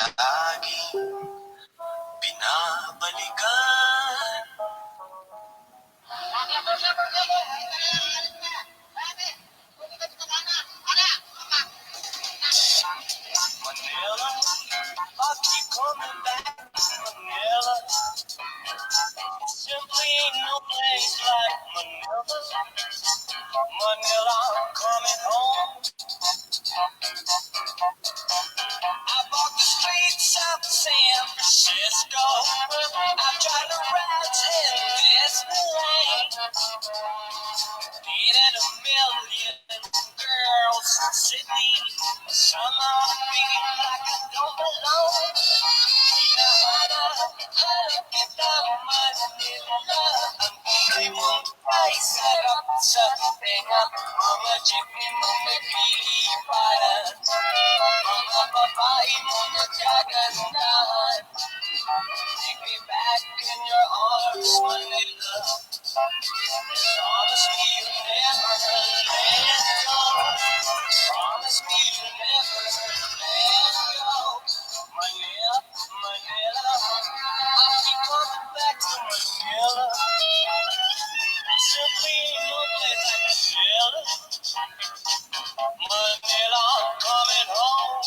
laging binabalikan. Manila, I keep coming back to Manila. Simply ain't no place like Manila. Manila, I'm coming home. I walk the streets of San Francisco. I've tried to ride in this lane. Dated a million girls in Sydney. Somehow I feel like I don't belong. Kita Manila, ang ingay mong ay sarap sa tenga. Mga jeepney mo nagliliparan, mga babae mo nagkagandahan. Take me back in your arms, Manila. Promise me you'll never let go. Promise me you'll never let go. Manila, Manila, I keep coming back to Manila. Simply ain't no place like Manila. Manila, I'm coming home.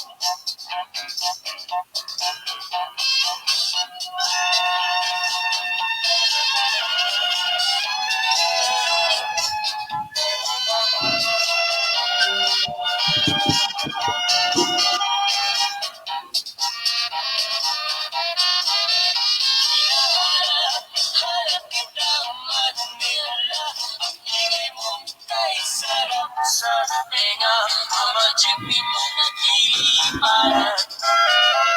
Hanap kita Manila, ang ingay mong ay sarap sa tenga. Mga jeepney mo nagliliparan,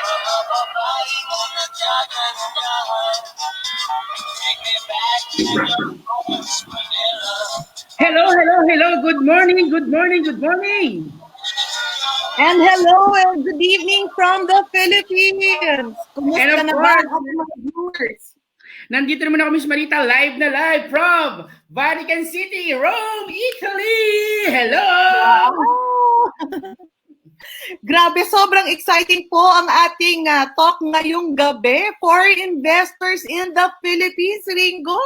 mga babae mo nagkagandahan. Take me back to your arms, Manila. Hello, hello, hello. Good morning, good morning, good morning. And hello and good evening from the Philippines. Kumusta And of na ba course, ang mga viewers? nandito naman ako, Miss Marita, live na live from Vatican City, Rome, Italy. Hello! Wow! Grabe, sobrang exciting po ang ating talk ngayong gabi for investors in the Philippines, Ringo.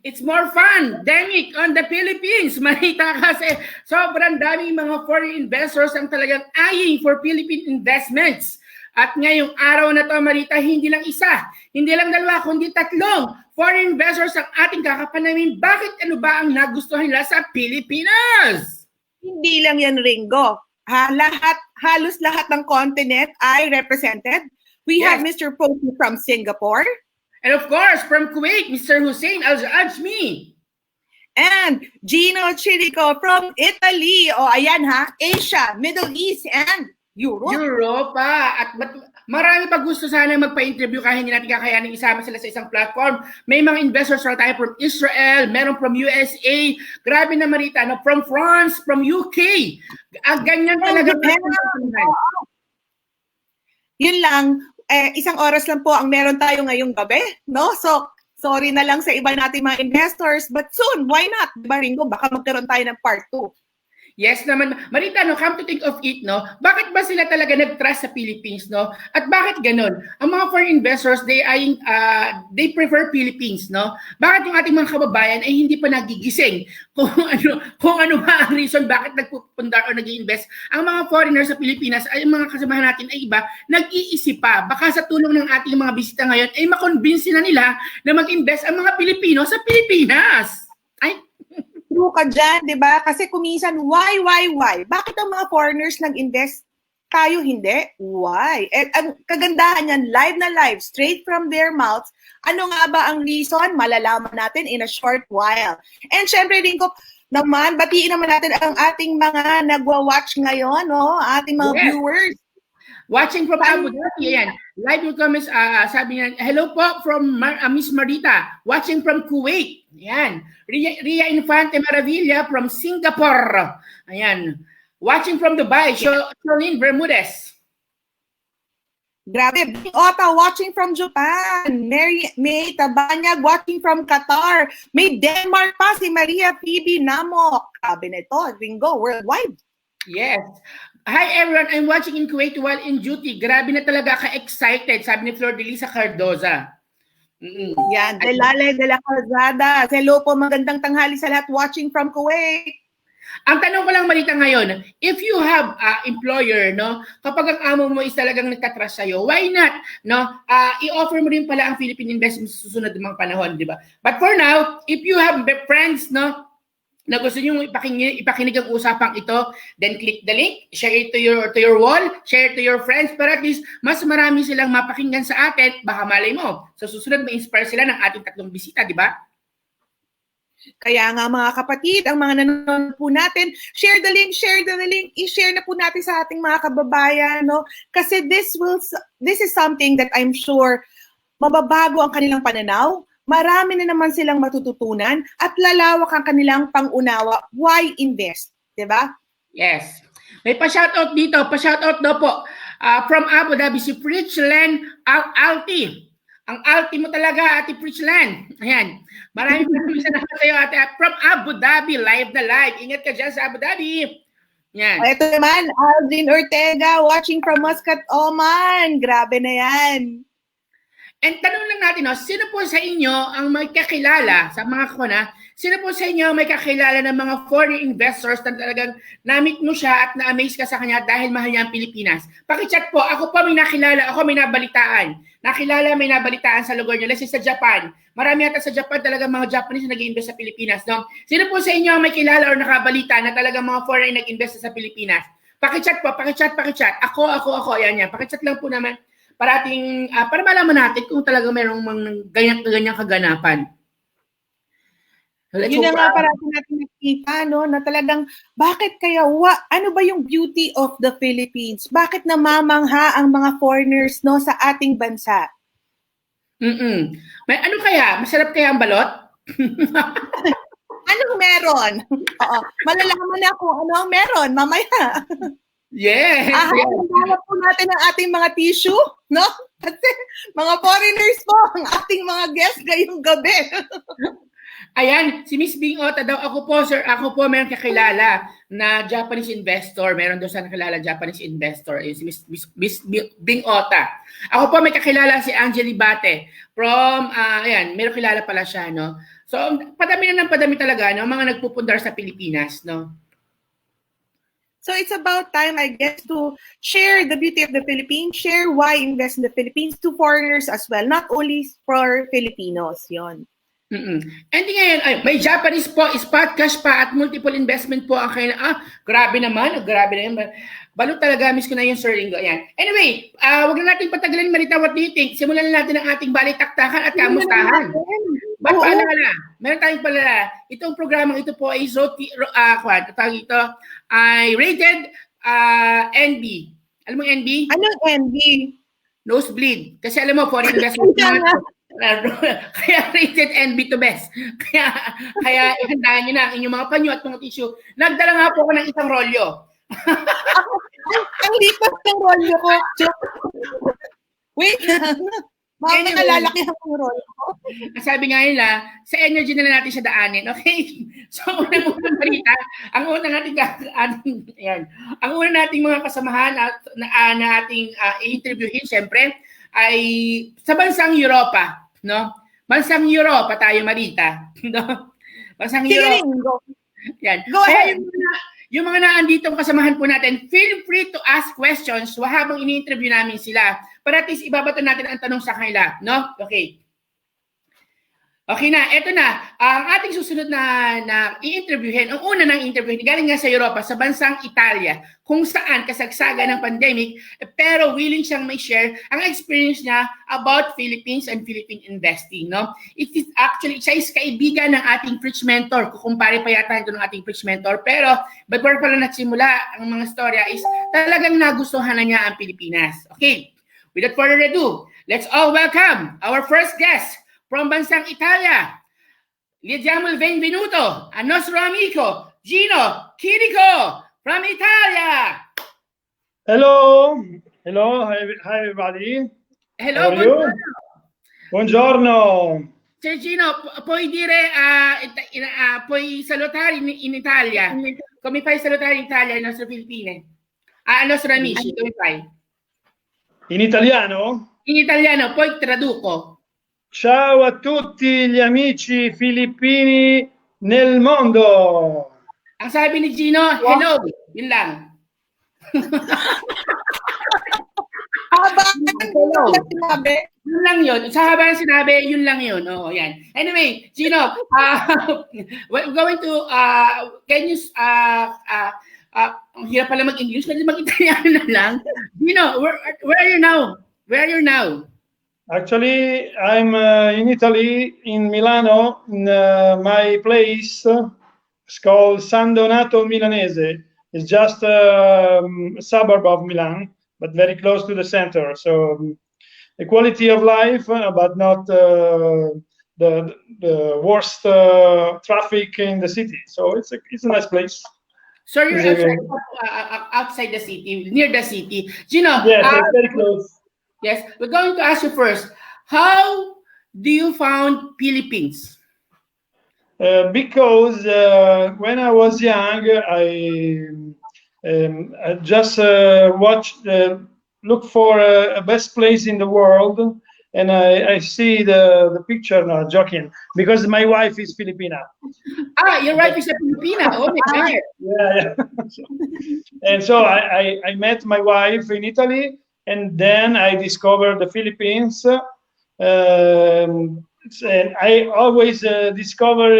It's more fun, dynamic on the Philippines, Marita, kasi sobrang daming mga foreign investors ang talagang eyeing for Philippine investments. At ngayong araw na to, Marita, hindi lang isa, hindi lang dalawa, kundi tatlong foreign investors ang ating kakapanamin. Bakit ano ba ang nagustuhan nila sa Pilipinas? Hindi lang yan, Ringo. Halos lahat ng continent ay represented. We have Mr. Poki from Singapore. And of course, from Kuwait, Mr. Hussein Al-Ajmi. And Gino Chirico from Italy. O ayan ha, Asia, Middle East, and Europe. Europa. At marami pa gusto sana magpa-interview kahit hindi natin kakayanin isama sila sa isang platform. May mga investors na tayo from Israel, meron from USA. Grabe na Marita, no? From France, from UK. Ganyan talaga. Yun lang. Isang oras lang po ang meron tayo ngayong gabi, no? So, sorry na lang sa iba nating mga investors, but soon, why not? Diba, Ringo? Baka magkaroon tayo ng part 2. Yes naman. Marita, no, come to think of it, no, bakit ba sila talaga nag-trust sa Philippines, no? At bakit ganun? Ang mga foreign investors, they prefer Philippines, no? Bakit yung ating mga kababayan ay hindi pa nagigising kung ano ba ang reason bakit nagpupundar o nag-i-invest? Ang mga foreigners sa Pilipinas ay mga kasamahan natin ay iba, nag-iisip pa. Baka sa tulong ng ating mga bisita ngayon ay makonvince na nila na mag-invest ang mga Pilipino sa Pilipinas. Ay, true ka dyan, di ba? Kasi kuminsan, why? Bakit ang mga foreigners nag-invest? Tayo hindi? Why? Ang kagandahan yan, live na live, straight from their mouths. Ano nga ba ang reason? Malalaman natin in a short while. And syempre rin ko, naman, batiin naman natin ang ating mga nagwa-watch ngayon, no? Ating mga viewers. Watching from Abu Dhabi, ayan. Live yung comments, sabi niya, hello po from Miss Marita. Watching from Kuwait. Ayan. Ria Infante Maravilla from Singapore. Ayan. Watching from Dubai, Charlene Bermudez. Grabe. Ota, watching from Japan. May Tabanyag, watching from Qatar. May Denmark pa, si Maria Phoebe Namok. Sabi nito, Ringo, worldwide. Yes. Hi everyone, I'm watching in Kuwait while in duty. Grabe na talaga ka-excited, sabi ni Flor de Lisa Cardoza. Yan, Delale de la Calzada. Hello po, magandang tanghali sa lahat watching from Kuwait. Ang tanong ko lang Marita ngayon, if you have employer, no, kapag ang amo mo is talagang nagtatrust sa'yo, why not, no, i-offer mo rin pala ang Philippine investment sa susunod ng mga panahon, di ba? But for now, if you have friends, no, na gusto nyo ipakinig ang usapang ito, then click the link, share it to your wall, share it to your friends, para at least mas marami silang mapakinggan sa atin, baka malay mo. So susunod ma-inspire sila ng ating tatlong bisita, di ba? Kaya nga mga kapatid, ang mga nanonood po natin, share the link, i-share na po natin sa ating mga kababayan, no? Kasi this is something that I'm sure mababago ang kanilang pananaw, marami na naman silang matututunan, at lalawak ang kanilang pangunawa. Why invest? Diba? Yes. May pa-shoutout dito, pa-shoutout daw po from Abu Dhabi, si Pritchland Alti. Ang Alti mo talaga, Ate Pritchland. Ayan. Maraming salamat sa iyo, Ate. From Abu Dhabi, live na live. Ingat ka dyan sa Abu Dhabi. Yan. Ito naman, Aldrin Ortega, watching from Muscat, Oman. Grabe na yan. And tanong lang natin, no, sino po sa inyo ang may kakilala, sa mga kuna, sino po sa inyo may kakilala ng mga foreign investors na talagang na-meet mo siya at na-amaze ka sa kanya dahil mahal niya ang Pilipinas? Pakichat po, ako po may nakilala, ako may nabalitaan. May nabalitaan sa lugar niya. Let's say sa Japan. Marami yata sa Japan talagang mga Japanese na nag-invest sa Pilipinas. No? Sino po sa inyo ang may kilala o nakabalita na talagang mga foreign nag-invest sa Pilipinas? Pakichat po, pakichat. Ako. Yan. Pakichat lang po naman. Para malaman natin kung talaga mayroong ganyan kaganapan. Yun na nga parati natin nakikita, no, na talagang bakit kaya, ano ba yung beauty of the Philippines? Bakit namamangha ang mga foreigners, no, sa ating bansa? May ano kaya? Masarap kaya ang balot? Anong meron? Oo, malalaman na kung ano ang meron mamaya. Yes. Handa po natin ang ating mga tissue, no? Kasi mga foreigners po ang ating mga guests ngayong gabi. Ayan, si Miss Bing Ota daw, ako po meron kakilala na Japanese investor. Meron daw siya nakilala Japanese investor. Si Miss Bing Ota. Ako po may kakilala si Angeli Bate from, ayan, meron kilala pala siya, no? So, padami talaga, no? Mga nagpupundar sa Pilipinas, no? So it's about time, I guess, to share the beauty of the Philippines, share why invest in the Philippines to foreigners as well, not only for Filipinos. Yon. And ngayon, may Japanese po, spot cash pa at multiple investment po ang kailangan. Grabe naman. Balot talaga, miss ko na yung Sir Ringo. Ayan. Anyway, wag na natin patagalin, Marita, what do you think? Simulan na natin ang ating balitaktakan at kamustahan. Ba't paalala? Meron tayong paalala. Itong programang ito po ay ay rated NB. Alam mo NB? Anong NB? Nosebleed. Kasi alam mo, foreign investment kaya rated NB to best. Kaya ihandahan nyo na ang inyong mga panyo at mga tissue. Nagdala nga po ako ng isang rolyo. Ang lipat ng rolyo ko. Wait. Mga nalalaki ang rolyo ko. Sabi nga nila, sa energy na natin siya daanin. Okay? So, unang balita, ang una nating mga kasamahan na ating i-interviewin, syempre, ay sa bansang Europa, no? Bansang Europa tayo, Marita, no? Bansang Europa. Yan. Go ahead. Yung mga naanditong kasamahan po natin, feel free to ask questions habang ini-interview namin sila. Para at least ibabato natin ang tanong sa kanila, no? Okay. Okay na, eto na. Ang ating susunod na i-interviewin, ang una nang interviewin, galing nga sa Europa, sa bansang Italia, kung saan kasagsagan ng pandemic, pero willing siyang may share ang experience niya about Philippines and Philippine investing, no? It is actually, siya is kaibigan ng ating French mentor, kukumpare pa yata ito ng ating French mentor, pero before pala nagsimula ang mga storya is talagang nagustuhan na niya ang Pilipinas. Okay, without further ado, let's all welcome our first guest, from bansang Italia, le diamo il benvenuto al nostro amico Gino Chirico from Italia. Hello, hi everybody. Hello, buongiorno. Sir Gino, puoi dire, puoi salutare in Italia? Come fai a salutare in Italia le nostre Filippine? Allora, amici, come fai? In italiano? In italiano, poi traduco. Ciao a tutti gli amici filippini nel mondo. Ang sabi ni Gino, hello. Yun lang. Haba Hello. na sinabi. Yun lang yun. Sa haba ng sinabi, yun lang yun. Oo, yan. Anyway, Gino, we're going to, can you, ang hirap pala mag-English, pwede mag-Italiano na lang. Gino, where are you now? Where are you now? Actually, I'm in Italy, in Milano, in my place. It's called San Donato Milanese. It's just a suburb of Milan, but very close to the center. So the quality of life, but not the worst traffic in the city. So it's a nice place. So you're outside the city, near the city. Gino, yes, it's very close. Yes, we're going to ask you first. How do you found Philippines? Because when I was young, I just look for a best place in the world, and I see the picture. No, joking, because my wife is Filipina. Your wife is a Filipina. Oh my God. Yeah. And so I met my wife in Italy, and then I discovered the Philippines. And I always discover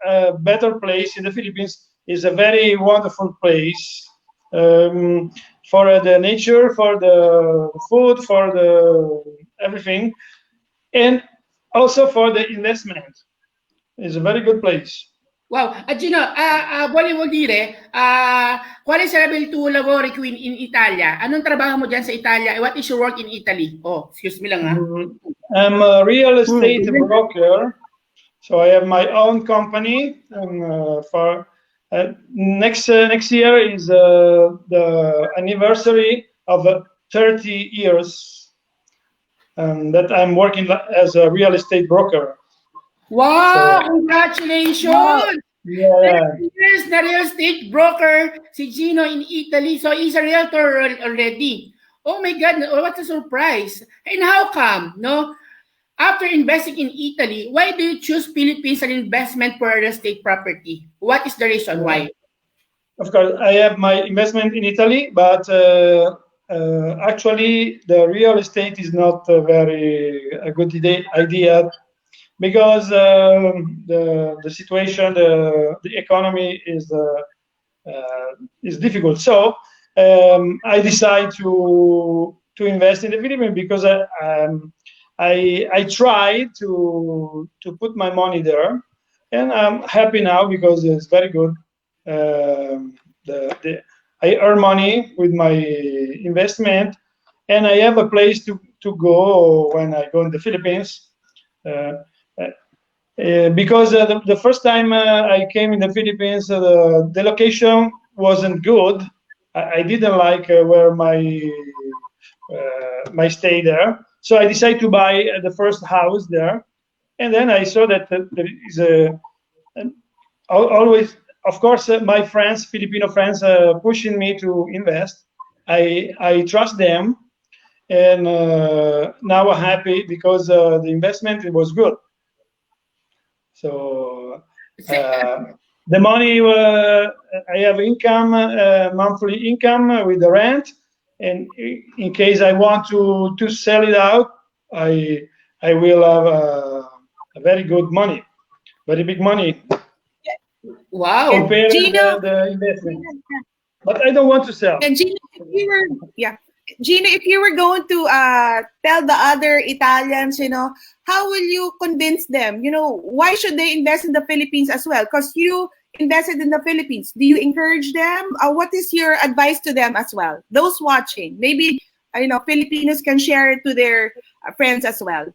a better place in the Philippines. Is a very wonderful place for the nature, for the food, for the everything, and also for the investment. It's a very good place. Wow. Gino, volevo dire, quale sarebbe il tuo lavoro qui in Italia? Anong trabaho mo dyan sa Italia? What is your work in Italy? Oh, excuse me lang ha. I'm a real estate broker. So I have my own company, and for next year is the anniversary of 30 years that I'm working as a real estate broker. Wow! So, congratulations! Yeah. 30 years na real estate broker si Gino in Italy. So he's a realtor already. Oh my God! What a surprise! And how come? No. After investing in Italy, why do you choose Philippines as an investment for real estate property? What is the reason why? Of course, I have my investment in Italy, but actually the real estate is not a good idea because the situation, the economy is difficult. So I decide to invest in the Philippines because I try to put my money there, and I'm happy now because it's very good. I earn money with my investment, and I have a place to go when I go in the Philippines. Because the first time I came in the Philippines, the location wasn't good. I didn't like where my stay there. So I decided to buy the first house there, and then I saw that there is always, of course, my friends, Filipino friends, pushing me to invest. I trust them, and now I'm happy because the investment was good. So the money, I have income, monthly income with the rent. And in case I want to sell it out, I will have a very good money, very big money. Wow! Compared to the investment, but I don't want to sell. And Gino, if you were going to tell the other Italians, how will you convince them? Why should they invest in the Philippines as well? Because you invested in the Philippines. Do you encourage them? What is your advice to them as well? Those watching, maybe Filipinos can share it to their friends as well.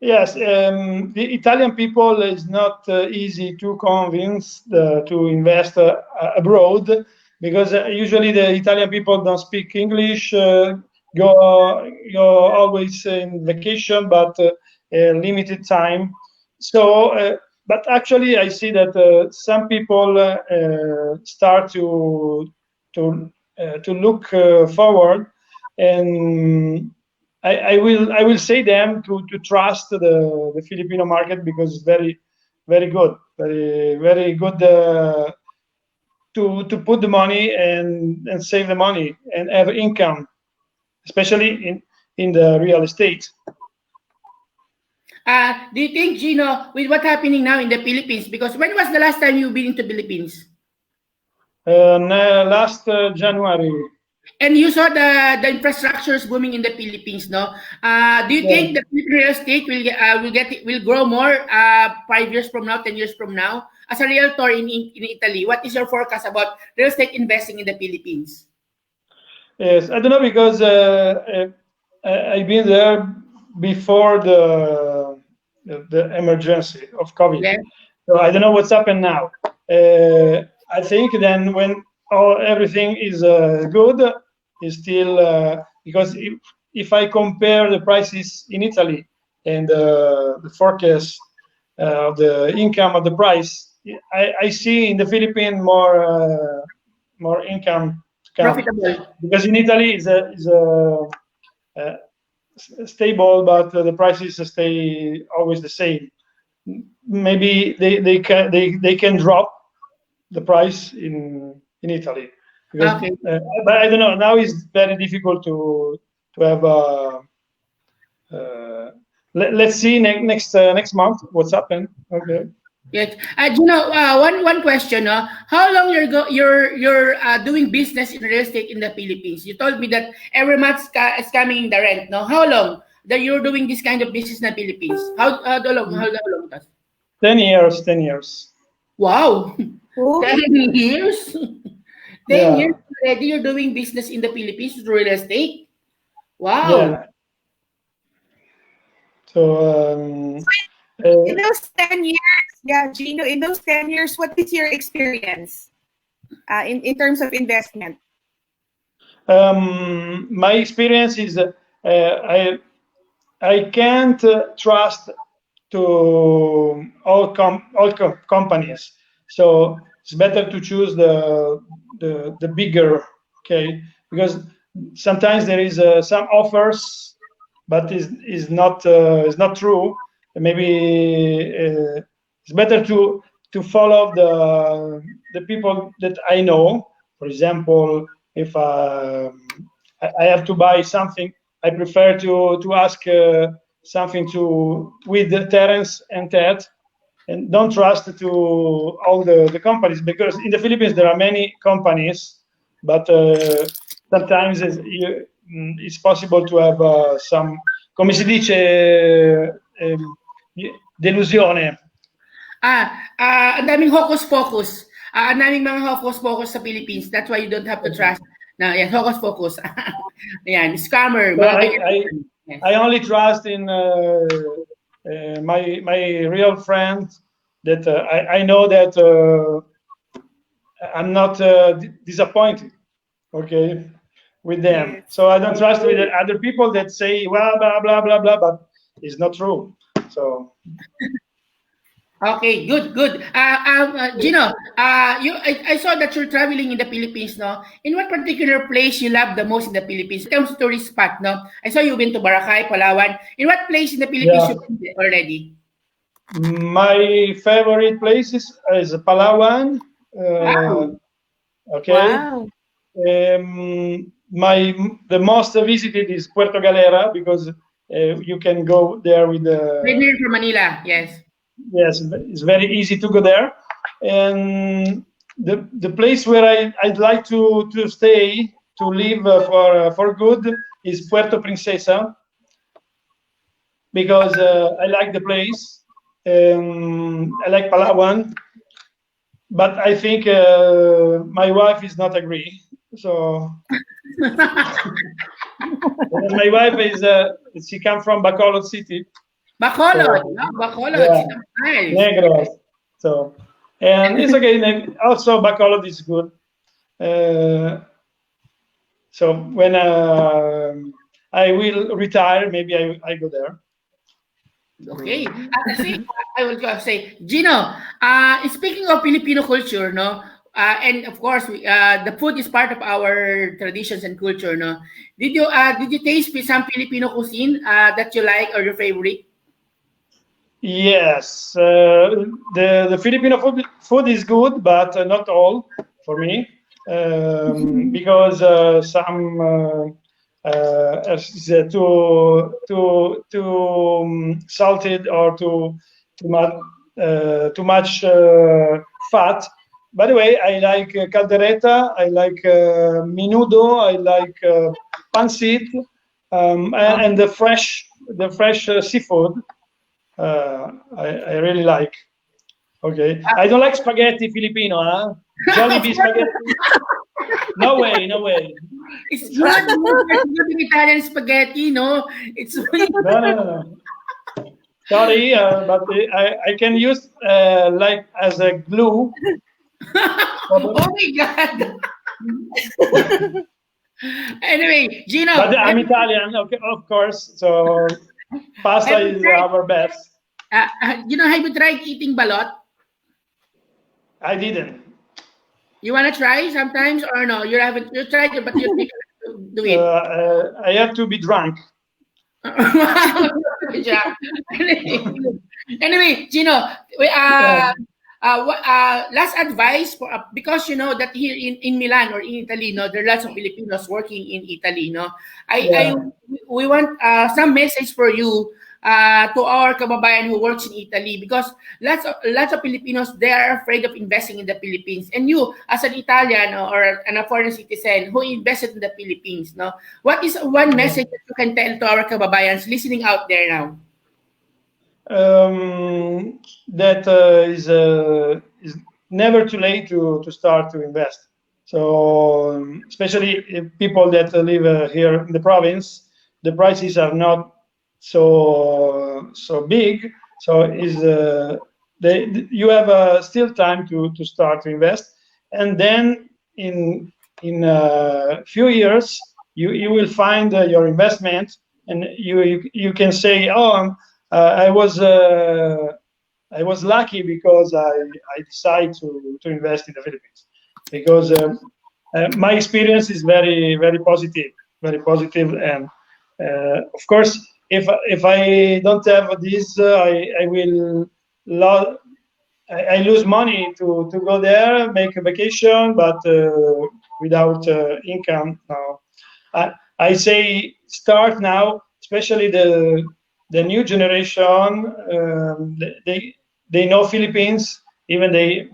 Yes, the Italian people is not easy to convince to invest abroad because usually the Italian people don't speak English. Go always in vacation, but limited time. So. But actually, I see that some people start to to look forward, and I will say them to trust the Filipino market, because it's very good, very good to put the money and save the money and have income, especially in the real estate. Do you think, Gino, with what's happening now in the Philippines, because when was the last time you've been into Philippines? Last January. And you saw the infrastructure is booming in the Philippines, no? Do you think the Philippine real estate will grow more 5 years from now, 10 years from now? As a realtor in Italy, what is your forecast about real estate investing in the Philippines? Yes, I don't know, because I've been there before the emergency of COVID. Yeah. So I don't know what's happened now. I think then when everything is good, is still because if I compare the prices in Italy and the forecast of the income of the price, I see in the Philippines more income to come, Profitable. because in Italy is stable, but the prices stay always the same. Maybe they can drop the price in Italy, because, Okay. but I don't know. Now it's very difficult to have. Let's see next month what's happened. Okay. Yes. One question. How long you're doing business in real estate in the Philippines? You told me that every month is coming the rent. No, how long that you're doing this kind of business in the Philippines? How long? How long? 10 years. 10 years. Wow, Oh, 10 years. 10 years Yeah. already you're doing business in the Philippines through real estate. Wow. Yeah. So in those 10 years, yeah, Gino, in those 10 years, what is your experience in terms of investment? my experience is I can't trust to all companies. So it's better to choose the bigger, okay? Because sometimes there is some offers, but is not true. Maybe it's better to follow the people that I know. For example, if I have to buy something, I prefer to ask something with Terence and Ted, and don't trust to all the companies, because in the Philippines there are many companies, but sometimes it's possible to have some, come si dice, delusione. Ang daming hocus pocus. Ang daming mga hocus pocus sa Philippines. That's why you don't have to trust. Na yan, hocus pocus. Ayan, scammer. So Yes. I only trust in my real friend, that I know that I'm not disappointed, okay, with them. Yes. So I don't trust with other people that say, well, blah blah blah blah, but it's not true. So Okay, good. Gino, I saw that you're traveling in the Philippines, no? In what particular place you love the most in the Philippines? In terms of tourist spot, no? I saw you went to Boracay, Palawan. In what place in the Philippines yeah, you've been already? my favorite places is Palawan. Wow. Okay. Wow. The most visited is Puerto Galera, because you can go there with Right near from Manila, yes. yes, it's very easy to go there. And the place where I'd like to stay, to live for good, is Puerto Princesa, because I like the place. I like Palawan, but I think my wife is not agree. So my wife is she comes from Bacolod City. Bacolod, So, no? Bacolod, yeah, nice. Negros. So, and it's okay. Also, Bacolod is good. So when I will retire, maybe I go there. Okay. See, I will say, Gino, speaking of Filipino culture, no? and of course, the food is part of our traditions and culture. No, did you taste some Filipino cuisine that you like or your favorite? Yes, the Filipino food is good, but not all for me, because some is too salted or too much fat. By the way, I like caldereta, I like menudo, I like pancit, and the fresh seafood. I really like. Okay, I don't like spaghetti Filipino, huh? Jollibee spaghetti. No way, no way. It's not good Italian spaghetti, no. It's really No, no, no, no. Sorry, but I can use like as a glue. oh my god. Anyway, Gino, But I'm Italian, okay, of course. So pasta have you is tried, our best. have you tried eating balot? I didn't. You wanna try sometimes or no? You haven't. You tried it, but you think do it. I have to be drunk. Good job. Anyway, Gino, last advice for because you know that here in Milan or in Italy, no, there are lots of Filipinos working in Italy, no. Yeah. We want some message for you to our kababayan who works in Italy because lots of Filipinos they are afraid of investing in the Philippines. And you, as an Italian or a foreign citizen who invested in the Philippines, no, what is one message that you can tell to our kababayans listening out there now? That is never too late to start to invest. So especially if people that live here in the province, the prices are not so big. So you have still time to start to invest, and then in a few years you will find your investment, and you can say, oh. I was lucky because I decided to invest in the Philippines because my experience is very positive, and of course if I don't have this, I will I lose money to go there, make a vacation, but without income. No, I say start now, especially the new generation. They know Philippines, even they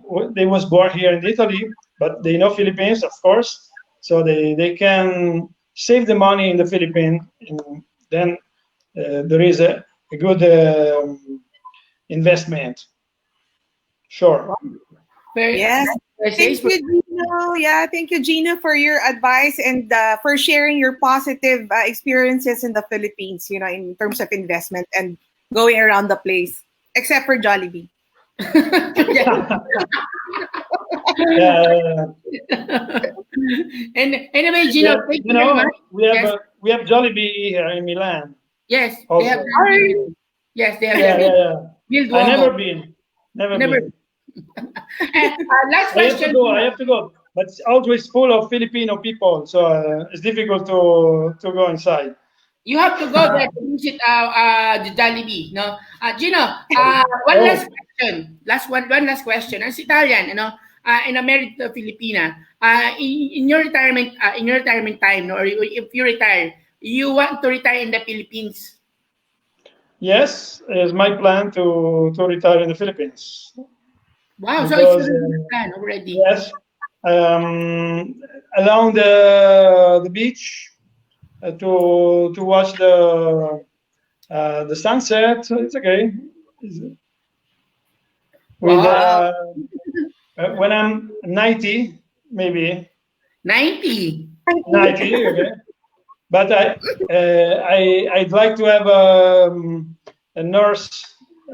was born here in Italy, but they know Philippines, of course, so they can save the money in the Philippines, and then there is a good investment. Sure. Yes. Thank you, Gino. Yeah, thank you, Gino, for your advice and for sharing your positive experiences in the Philippines, you know, in terms of investment and going around the place, except for Jollibee. And anyway, Gino, thank you very much. We have Jollibee here in Milan. Yes, also. they have. Yes, they have. Yeah. I never been. Never been. Last question. I have to go. But it's always full of Filipino people, so it's difficult to go inside. You have to go there to visit the Jollibee, no? Gino, one last question. One last question. As Italian, you know, and a married Filipina, in your retirement time, no, or if you retire, you want to retire in the Philippines? Yes, it's my plan to retire in the Philippines. Wow, because, so it's plan already. Yes, along the beach to watch the sunset. It's okay. Wow. When I'm 90, maybe 90. Okay. But I'd like to have a nurse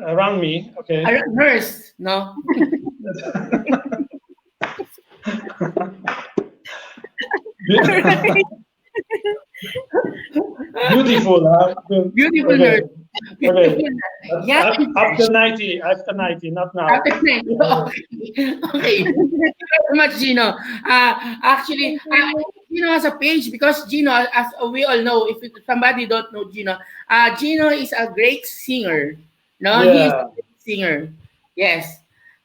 around me. Okay. A nurse, no. Beautiful, huh? Beautiful okay. nurse. Okay. Yeah. After 90, not now. After 90. Okay. Thank you very much, Gino. Actually, Gino has a page because Gino, as we all know, if somebody don't know Gino, Gino is a great singer. No, he is a Yeah. great singer. Yes.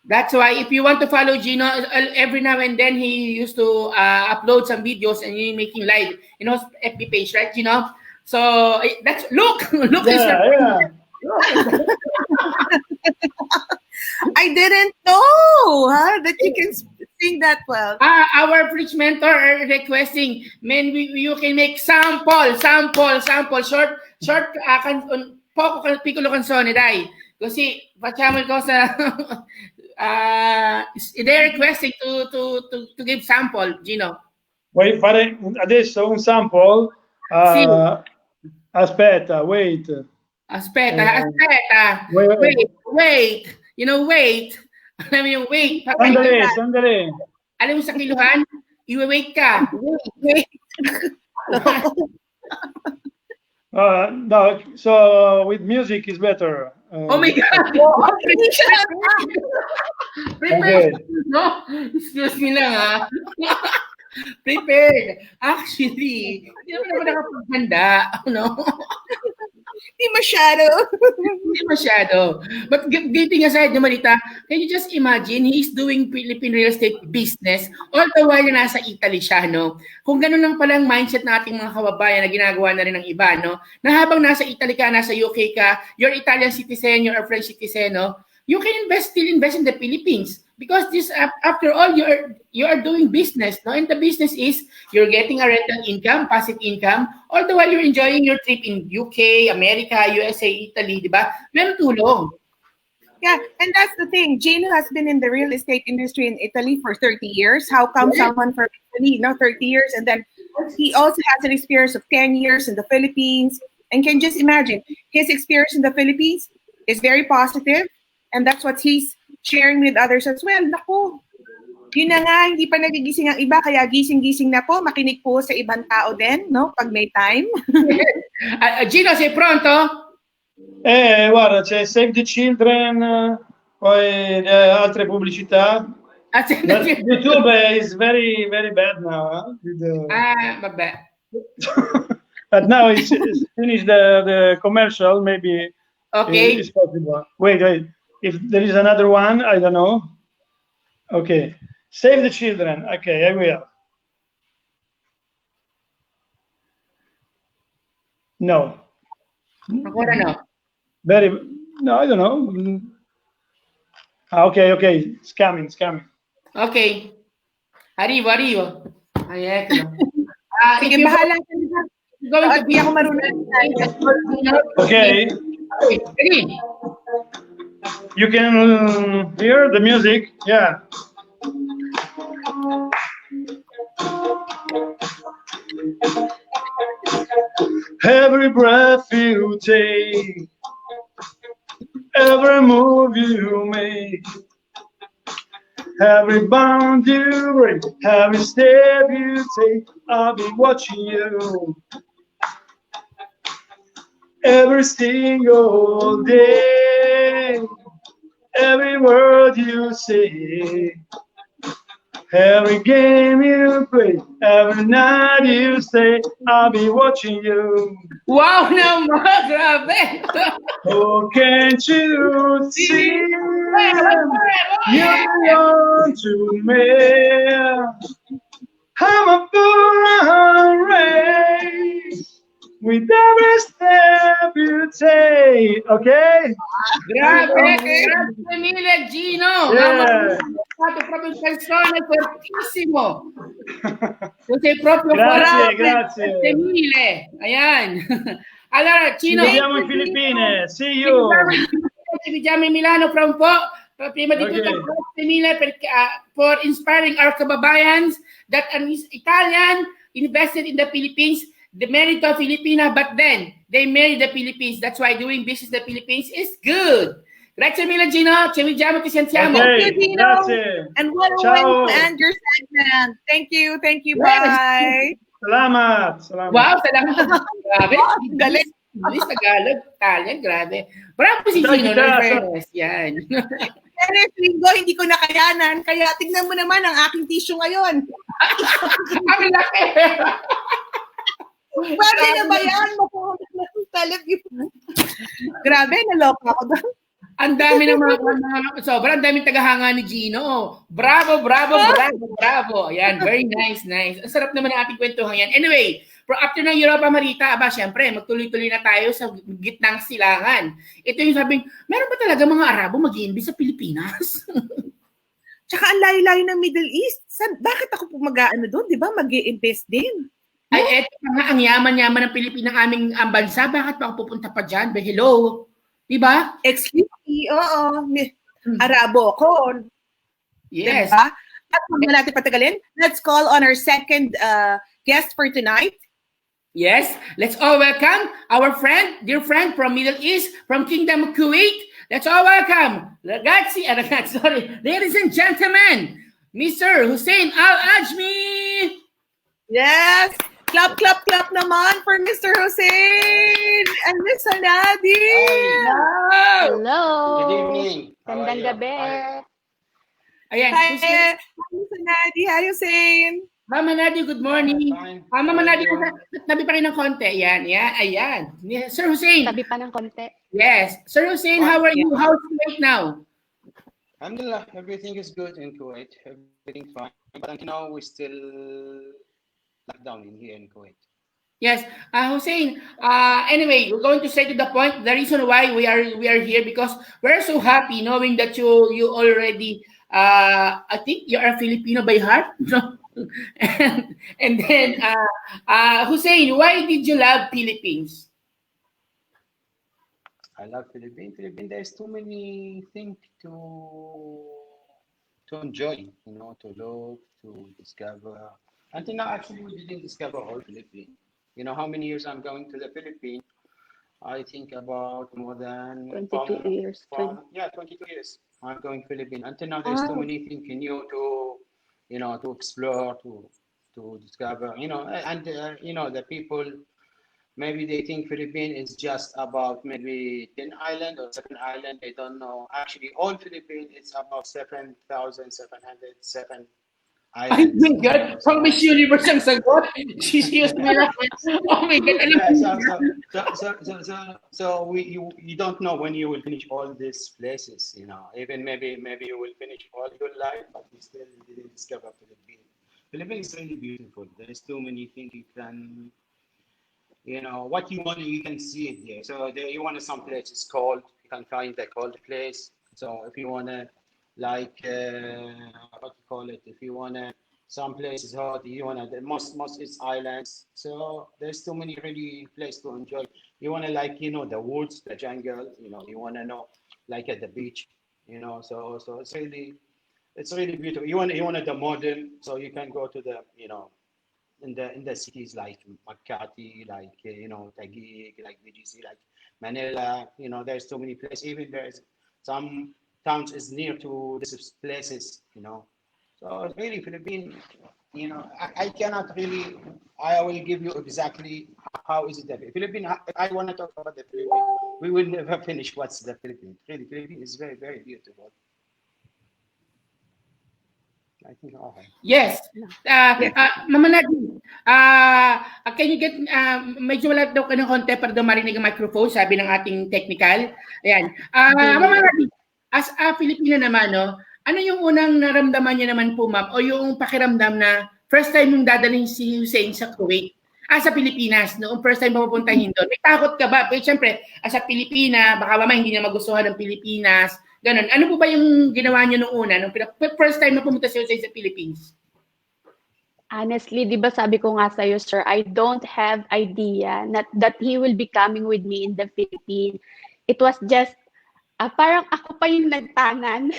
That's why if you want to follow Gino, every now and then he used to upload some videos and he making live, FB page, right, Gino? So that's look, look is your Yeah. I didn't know that you can sing that well. Our bridge mentor are requesting, man, you can make sample, short, poco piccolo canzone, dai. Così facciamo il cosa. They're requesting to give sample, Gino. Vuoi fare adesso un sample? Sì. Aspetta, wait. Aspetta. Wait. Wait. Wait. Alam mo yung wait. Sandali. Alam mo sa kiluhan? I-wait ka. Wait. No, so with music is better. Oh my God! Prepared. No? Excuse me lang Prepared. Actually, hindi naman nakapaghanda. No? Hindi masyado. But dating aside, Marita, can you just imagine, he is doing Philippine real estate business all the while na nasa Italy siya, no? Kung ganun lang pala ang mindset ng ating mga kababayan na ginagawa na rin ng iba, no? Na habang nasa Italy ka, nasa UK ka, you're Italian citizen, you're a French citizen, no? You can still invest in the Philippines because this, after all, you are doing business, no? And the business is you're getting a rental income, passive income, all the while you're enjoying your trip in UK, America, USA, Italy, di ba? Meron tulong. Yeah, and that's the thing. Gino has been in the real estate industry in Italy for 30 years. How come someone from Italy, 30 years, and then he also has an experience of 10 years in the Philippines, and can just imagine his experience in the Philippines is very positive. And that's what he's sharing with others as well. Naku, yun na nga, hindi pa nagigising ang iba, kaya gising-gising na po, makinig po sa ibang tao din, no? Pag may time. Gino, sei pronto? Guarda, c'è Save the Children, poi altre pubblicità. YouTube is very, very bad now. Vabbè. But now it's finished the commercial, maybe okay. It's possible. Wait. If there is another one, I don't know. Okay. Save the Children. Okay, I will. No. Ancora no. No, I don't know. Okay. It's coming. Okay. Arrivo. Ay, eccolo. Sige, bahala ka na. Hindi ako marunong. Okay. Ready? You can hear the music. Yeah. Every breath you take, every move you make, every bound you break, every step you take, I'll be watching you every single day, every word you say, every game you play, every night you stay, I'll be watching you. Wow naman, grabe! Oh, can't you see? You belong to me. I'm a full race with every step you take. Okay? Grazie mille, Gino! Yeah. È stato proprio un canzone fortissimo! Tu sei proprio Grazie. Grazie mille! Ayan! Allora, Gino... Ci vediamo in Filippine. See you! Ci vediamo in Milano fra un po'. Prima di tutto, grazie mille for inspiring our kababayans that an Italian invested in the Philippines. They married to a Filipina, but then they married the Philippines. That's why doing business in the Philippines is good. Grazie mille, Gino. Ci vediamo, ti sentiamo. Okay, Thank you, Gino. grazie. And what a way to end your segment. Thank you. Yes. Bye. Salamat. Wow, salamat. Grabe. Galing. English, Tagalog, Italian, grabe. Bravo si Gino, no, in fairness. Yan. Pero Ringo, hindi ko nakayanan. Kaya tignan mo naman ang aking tissue ngayon. Ang laki. Pwede na ba yan? Grabe, naloka ako doon. Ang dami ng mga sobrang daming tagahanga ni Gino. Bravo, bravo, bravo, bravo. Ayan, very nice, nice. Ang sarap naman ng ating kwentuhan yan. Anyway, after ng Europa Marita, syempre, magtuloy-tuloy na tayo sa gitnang silangan. Ito yung sabing, meron ba talaga mga Arabo mag-i-invest sa Pilipinas? Tsaka ang layo-layo ng Middle East. Bakit ako mag-ano doon? Di ba? Mag-i-invest din. No? Ay, eto nga, ang yaman-yaman ng Pilipinas, aming bansa. Bakit pa ako pupunta pa dyan? Hello? Diba? Excuse me, oo. Arabo ko. Yes. Diba? At huwag na natin patagalin. Let's call on our second guest for tonight. Yes. Let's all welcome our friend, dear friend from Middle East, from Kingdom of Kuwait. Let's all welcome, ladies and gentlemen, Mr. Hussein Al-Ajmi. Yes. Clap, clap, clap naman for Mr. Hussein and Miss Hanadi. Hello. Good evening. Gandang gabi. Ayan. Hi, Miss Hanadi. Hi, Hussein. Mama Nadi, good morning. Mama Nadi, tabi pa rin ng konti. Ayan, ayan. Sir Hussein. Tabi pa ng konti. Yes. Sir Hussein, how are you? How's Kuwait now? Alhamdulillah, everything is good in Kuwait. Everything fine. But until now, we still lockdown here in Kuwait. Yes, Hussein. Anyway, we're going to say to the point. The reason why we are here because we're so happy knowing that you already. I think you are Filipino by heart. and then Hussein, why did you love Philippines? I love Philippines. There's too many things to enjoy. To look, to discover. Until now, actually, we didn't discover all Philippines. You know how many years I'm going to the Philippines? I think about more than 22 years. 22 years. I'm going to Philippines. Until now, there's too many things new to explore, to discover. And the people, maybe they think Philippines is just about maybe 10 island or 7 island. They don't know. Actually, all Philippines is about 7,707 Ay, my God! Pang Miss Universe ang sagot. She's used me lang. Oh my God! So you don't know when you will finish all these places. Even maybe you will finish all your life, but you still didn't discover Philippines. Philippines is really beautiful. There's too many things you can. What you want, you can see it here. So you want some place is cold. You can find the cold place. So if you want to. Like what you call it? If you wanna, some places hot. You wanna the most is islands. So there's too many really places to enjoy. You wanna the woods, the jungle. You wanna know like at the beach. So it's really beautiful. You wanna the modern. So you can go to the in the cities like Makati, like Taguig, like BGC, like Manila. There's too many places. Even there's some towns is near to these places, So really, Philippines, I cannot really. I will give you exactly how is it the Philippines. If I want to talk about the Philippines, we will never finish what's the Philippines. Really, Philippines is very, very beautiful. I think okay. Yes. Mama Nadine, can you get, medyo wala daw ka ng konti para daw marinig ang microphone, sabi ng ating technical. Ayan. Mama Nadine, as a Filipino naman, no, ano yung unang naramdaman niya naman po, ma'am, o yung pakiramdam na first time mong dadalhin si Hussein sa Kuwait, sa Pilipinas, noong first time mapupuntahin doon? May takot ka ba? Pero syempre, as a Pilipina, baka mama hindi niya magustuhan ng Pilipinas, ganun. Ano po ba yung ginawa niyo nung una, nung first time na pumunta si Hussein sa Philippines? Honestly, di ba sabi ko nga sa'yo, sir, I don't have idea that he will be coming with me in the Philippines. It was just, parang ako pa yung nagtanan.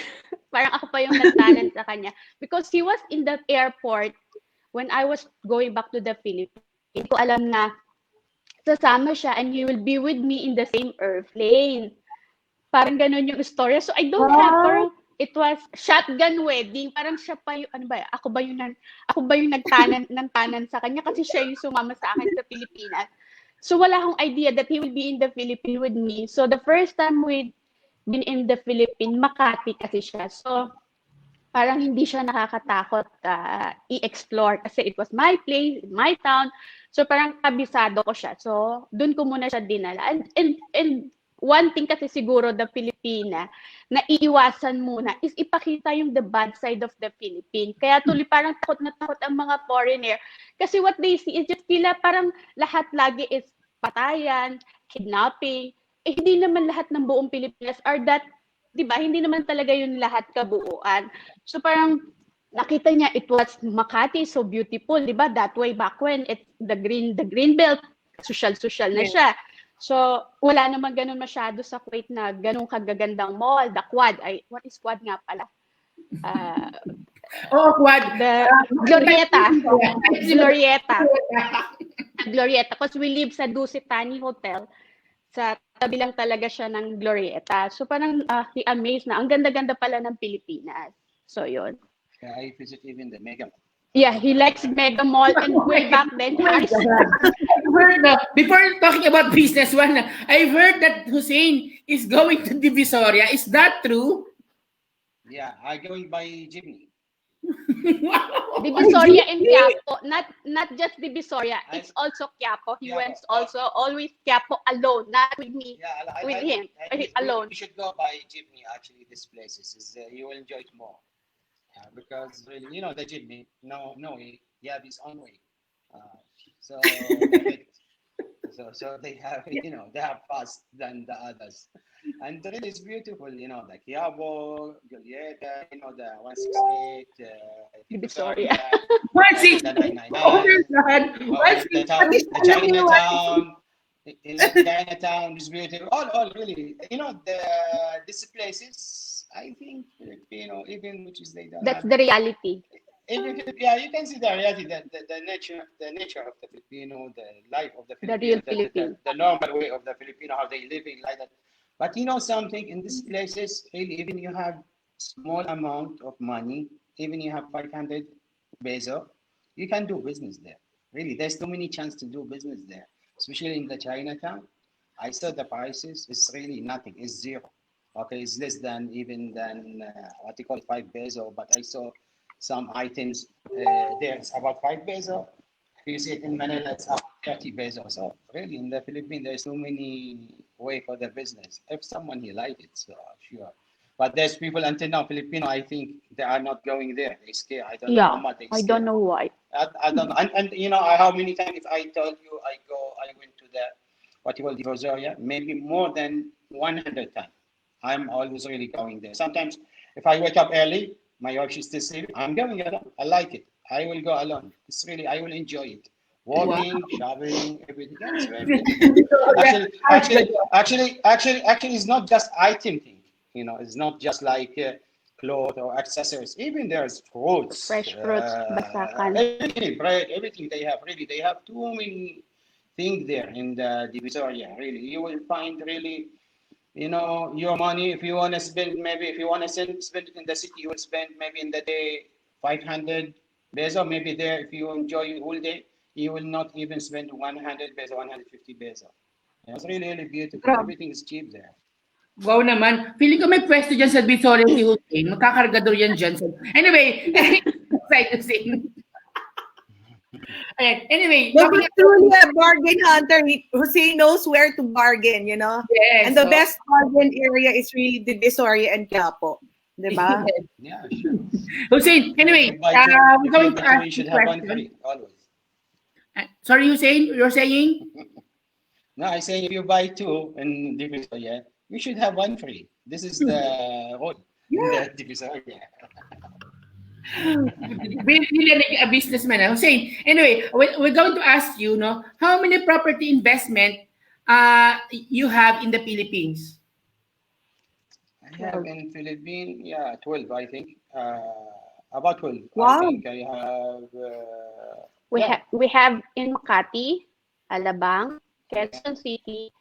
Parang ako pa yung nagtanan sa kanya. Because he was in the airport when I was going back to the Philippines. Hindi ko alam na sasama siya and he will be with me in the same airplane. Parang ganun yung story. So I don't have, parang it was shotgun wedding. Parang siya pa yung, ako ba yung nagtanan sa kanya kasi siya yung sumama sa akin sa Pilipinas. So wala akong idea that he will be in the Philippines with me. So the first time we been in the Philippines, Makati kasi siya. So parang hindi siya nakakatakot i-explore kasi it was my place, my town. So parang kabisado ko siya. So doon ko muna siya dinala. And one thing kasi siguro the Pilipina na iiwasan muna is ipakita yung the bad side of the Philippines. Kaya tuloy parang takot na takot ang mga foreigner kasi what they see is just sila parang lahat lagi is patayan, kidnapping. Eh hindi naman lahat ng buong Pilipinas are that, 'di ba? Hindi naman talaga yun lahat kabuuan. So parang nakita niya it was Makati so beautiful, 'di ba? That way back when it's the green belt, social na siya. So wala naman ganun masyado sa Kuwait na ganun kagagandang mall, the Quad. Ay, what is Quad nga pala? Quad. The Glorieta. Glorieta. Because we live sa Dusitani Hotel. Sa tabi lang talaga siya ng Glorieta. So parang he-amazed na ang ganda-ganda pala ng Pilipinas. So yun. Yeah, I visit even the Mega Mall. Yeah, he likes Mega Mall and way back then. Before talking about business one, I've heard that Hussein is going to Divisoria. Is that true? Yeah, I going by jeepney. Divisoria and Quiapo, not just Divisoria, it's also Quiapo. He went also always Quiapo alone, not with me. Yeah, with him alone. You should go by jeepney. Actually, these places you will enjoy it more. Because really, you know, the jeepney, no, he have his own way. So they have, you know, they have fast than the others. And really, it's beautiful, you know, like Yabo, Julieta, you know, the 168, Victoria. 168. The Chinatown. In the Chinatown is beautiful. All really, you know, these places, I think, you know, even which is they don't. That's the reality. Even, yeah, you can see the reality, the nature of the Filipino, the life of the Filipino, the real Filipino, the normal way of the Filipino, how they living like that. But you know something, in these places, really, even you have small amount of money, even you have 500 peso, you can do business there. Really, there's too many chance to do business there, especially in the Chinatown. I saw the prices, it's really nothing, it's zero. Okay, it's less than what you call 5 peso, but I saw some items there, it's about 5 peso. If you see it in Manila, it's up 30 peso. So really, in the Philippines, there's so many way for the business. If someone he like it, so sure. But there's people until now, Filipino, I think they are not going there. They scare. I don't know how much they scare. I don't know why. I don't know. And you know how many times if I told you I went to the what you call the Rosaria, maybe more than 100 times. I'm always really going there. Sometimes if I wake up early, my wife is still sleeping, I'm going alone. I like it. I will go alone. It's really, I will enjoy it. Walking, shopping, everything. That's very actually, it's not just item thing. You know, it's not just like clothes or accessories. Even there's fruits, fresh fruits, basakan, everything, bread, everything they have. Really, they have too many things there in the Divisoria. Really, you will find really, you know, your money. If you want to spend, maybe if you want to spend it in the city, you will spend maybe in the day 500 peso. Maybe there, if you enjoy the whole day, you will not even spend 100 peso, 150 peso. It's really, really beautiful. Everything is cheap there. Wow naman. Feeling ko may pwesto dyan sa Victoria si Hussein. Magkakargador yan dyan. Anyway, right, Hussein. Anyway. But truly a bargain hunter. Hussein knows where to bargain, you know? Yes. And the best bargain area is really the Divisoria and Quiapo. Diba? Yeah, sure. Hussein, anyway, we're going to ask you should have one free, always. Sorry, Hussein, you're saying? No, I'm saying if you buy two in Divisoria, you should have one free. This is the whole in the Divisoria. Really like a businessman. Hussein, anyway, we're going to ask you, no, how many property investment you have in the Philippines? I have in Philippines, 12, I think. About 12. Wow. I think I have. We have in Makati, Alabang, Quezon City,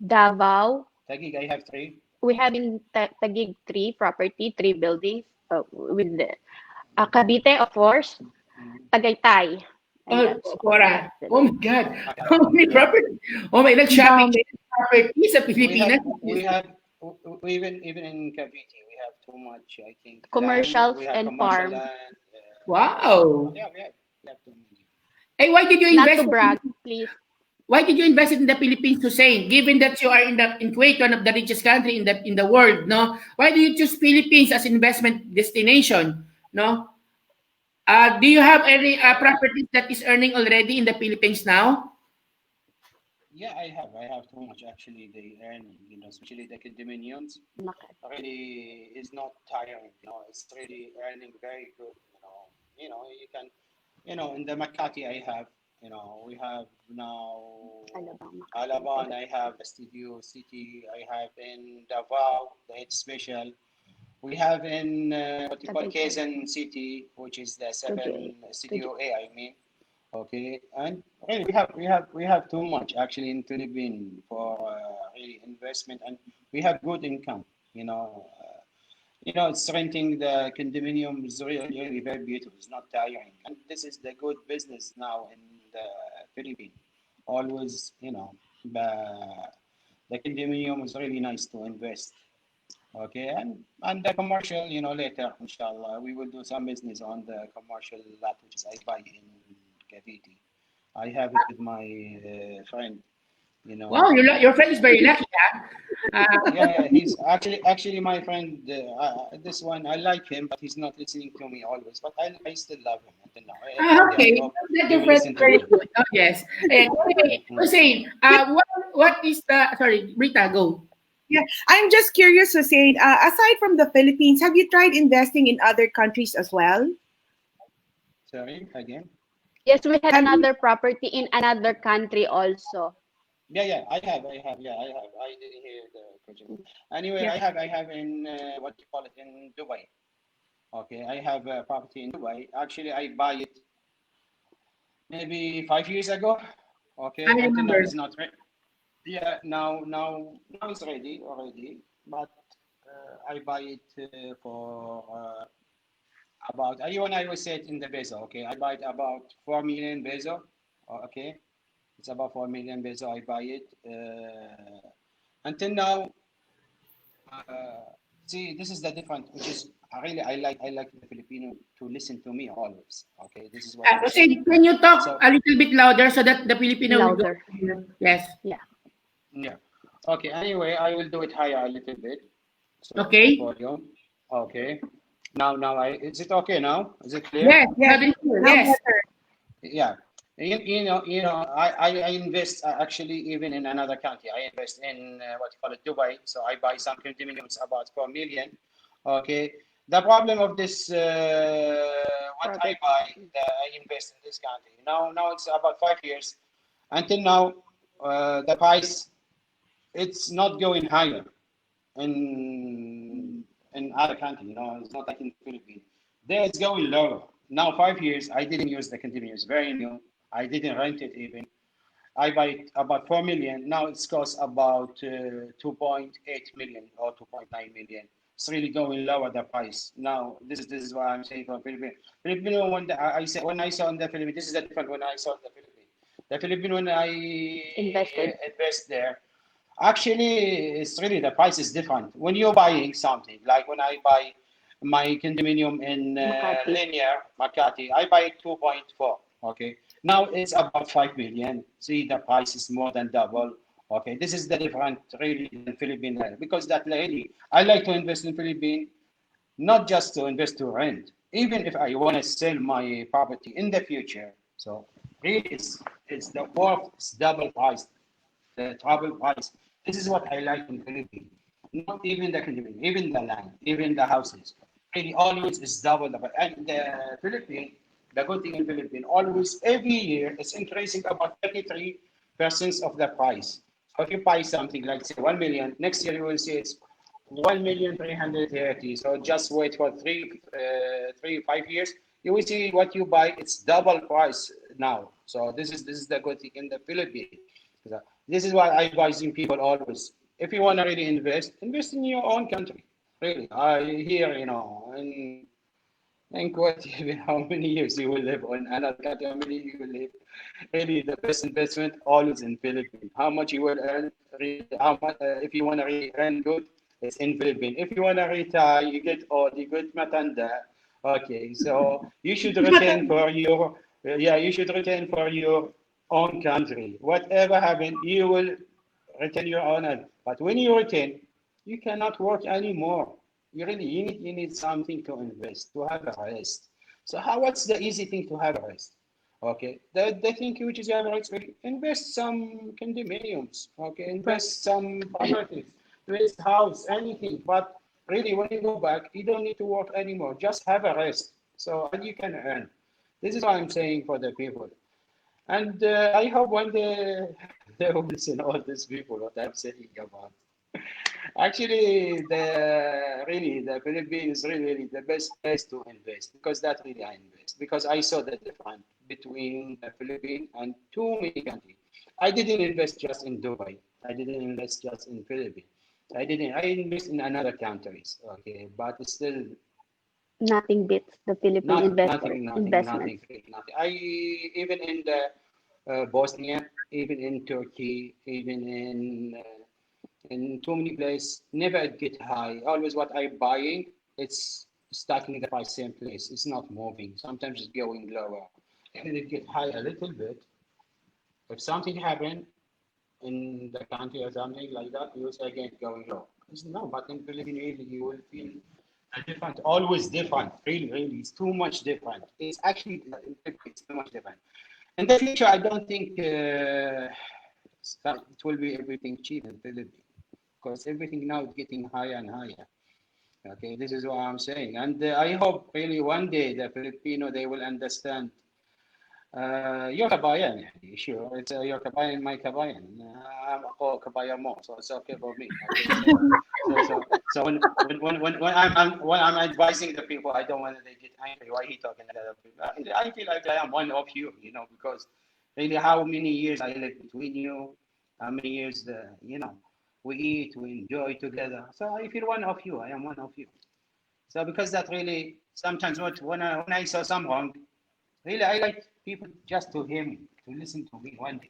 Davao. Taguig, I have 3. We have in Taguig 3 property, 3 buildings with the Cavite, of course, Tagaytay, And Oh, that's Cora. it. Oh my God. How many Yeah. property? Oh my, Ang nag-shopping dami. siya ng property sa We Pilipinas. have we have even in Cavite we have too much. I think land. Commercials We have and commercial farm. land. Wow. Yeah, we have too many. Hey, why did you Not invest to brag, please. why did you invest in the Philippines, Hussein? Given that you are in Kuwait, one of the richest country in the world, no? Why do you choose Philippines as investment destination? No? Do you have any Uh, properties that is earning already in the Philippines now? yeah, I have. I have too much actually. They earn, especially the condominiums. Naked. Really is not tiring. It's really earning very good. You can. In the Makati I have. We have now Alabang Makati. Alabang. I have the Studio City. I have in Davao. It's special. We have in what you call Cavite. Quezon City, which is the Studio A. Studio. Studio A. I mean, okay, and really we have too much actually in Philippines for really investment, and we have good income. It's renting the condominium is really very beautiful. It's not tiring, and this is the good business now in the Philippines. Always, the condominium is really nice to invest. Okay, and the commercial, later, inshallah, we will do some business on the commercial lot which is I buy in Cavite. I have it with my friend, you Wow, know. your friend is very lucky, huh? Yeah, he's actually my friend. This one I like him, but he's not listening to me always. But I still love him until now. One day I Okay, hope that he your will friend is listen to very me. good. Oh, yes. And anyway, Mm. Hussein, what is the, sorry, Rita, go. Yeah, I'm just curious, Hussein. Aside from the Philippines, have you tried investing in other countries as well? Sorry again. Yes, we had Have you? another property in another country also. Yeah, I have. Yeah, I have. I didn't hear the question. Anyway, Yeah. I have in what you call it in Dubai. Okay, I have a property in Dubai. Actually, I buy it maybe 5 years ago. I Okay, until now remember. it's not ready. Yeah, now it's ready already. But I buy it for about. When I was set in the peso. Okay, I buy it about 4 million peso. Okay, it's about 4 million peso. I buy it. Until now, uh, see, this is the difference, which is I like the Filipino to listen to me always. Okay, this is what I'm saying. Hussein, can you talk So a little bit louder so that the Filipino will go? Louder. Yes. Yeah. yeah, okay. Anyway, I will do it higher a little bit. So the Okay. volume. Okay. Now is it okay now? Is it clear? Yes. Yes. Loud and clear. Now Yes. better. Yeah. I invest actually even in another country. I invest in what you call it Dubai. So I buy some condominiums about 4 million. Okay. The problem of this, what I Property. buy, I invest in this country. Now it's about 5 years. Until now, the price it's not going higher in other country. It's not like in the Philippines. There it's going lower. Now 5 years, I didn't use the continuous, very new. I didn't rent it even. I buy it about 4 million. Now it's cost about 2.8 million or 2.9 million. It's really going lower the price. Now this is what I'm saying for Philippines. Filipino when I said when I saw in the Philippines, this is a different when I saw in the Philippines. The Philippine when I Invested. invest there, actually, it's really the price is different. When you're buying something, like when I buy my condominium in Makati. Linear, Makati, I buy 2.4. Okay. Now it's about 5 million. See, the price is more than double. Okay. This is the different really in Philippine because that lady, I like to invest in Philippine, not just to invest to rent. Even if I want to sell my property in the future. So really it's the worth is double price the travel price. This is what I like in Philippines. Not even the condominium, even the land, even the houses. Really, always is double the price. And the Philippines, the good thing in Philippines, always every year it's increasing about 33% of the price. So if you buy something like say 1 million, next year you will see it's 1,330,000. So just wait for 5 years. You will see what you buy. It's double price now. So this is the good thing in the Philippines. So this is what I advising people always. If you want to really invest in your own country. Really, I hear in Think what even how many years you will live on another country, how many you will live. Really, the best investment always in Philippines. How much you will earn, really, how much if you want to really earn good, it's in Philippines. If you want to retire, you get old, you get matanda. Okay, so you should retain for your yeah, you should retain for your own country. Whatever happen, you will retain your own. But when you retain, you cannot work anymore. You need something to invest, to have a rest. So how what's the easy thing to have a rest? Okay, the thing which is average, invest some condominiums. Okay, invest some properties, invest house, anything. But really, when you go back, you don't need to work anymore. Just have a rest. So and you can earn. This is what I'm saying for the people. And I hope one day they will listen all these people what I'm saying about. Actually, the Philippines is really the best place to invest because that really I invest because I saw the difference between the Philippines and too many countries. I didn't invest just in Dubai. I didn't invest just in Philippines. I invest in another countries. Okay, but still Nothing beats the Philippine not investor nothing, investments. really nothing. I even in the Bosnia, even in Turkey, even in too many places, never it get high. Always what I buying, it's stacking the price same place. It's not moving. Sometimes it's going lower. And it get high a little bit. If something happen in the country or something like that, you will again going low. It's no, but in Philippines really you will feel a different, always different. Really, really, it's too much different. It's actually it's too much different. In the future, I don't think it will be everything cheap in Philippines because everything now is getting higher and higher. Okay, this is what I'm saying, and I hope really one day the Filipino they will understand. Your kabayan, sure, it's your kabayan, my kabayan. I'm ako kabayan mo, so it's okay for me. Okay, so when I'm advising the people, I don't want to get angry. Why he talking to other people? I feel like I am one of you, because really how many years I live between you, how many years we eat, we enjoy together. So I feel one of you. I am one of you. So because that really sometimes when I saw some wrong, really I like people just to hear me, to listen to me one day.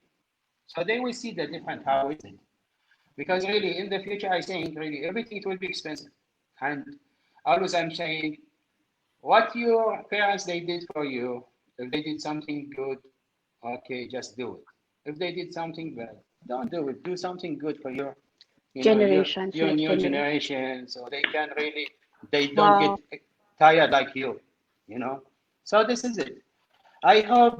So they will see the different how is it. Because really in the future I think really everything it will be expensive. And always I'm saying what your parents they did for you, if they did something good, okay, just do it. If they did something bad, don't do it. Do something good for Generations, your next new generation. generation, so they can really they don't get Wow. tired like you know. So this is it. I hope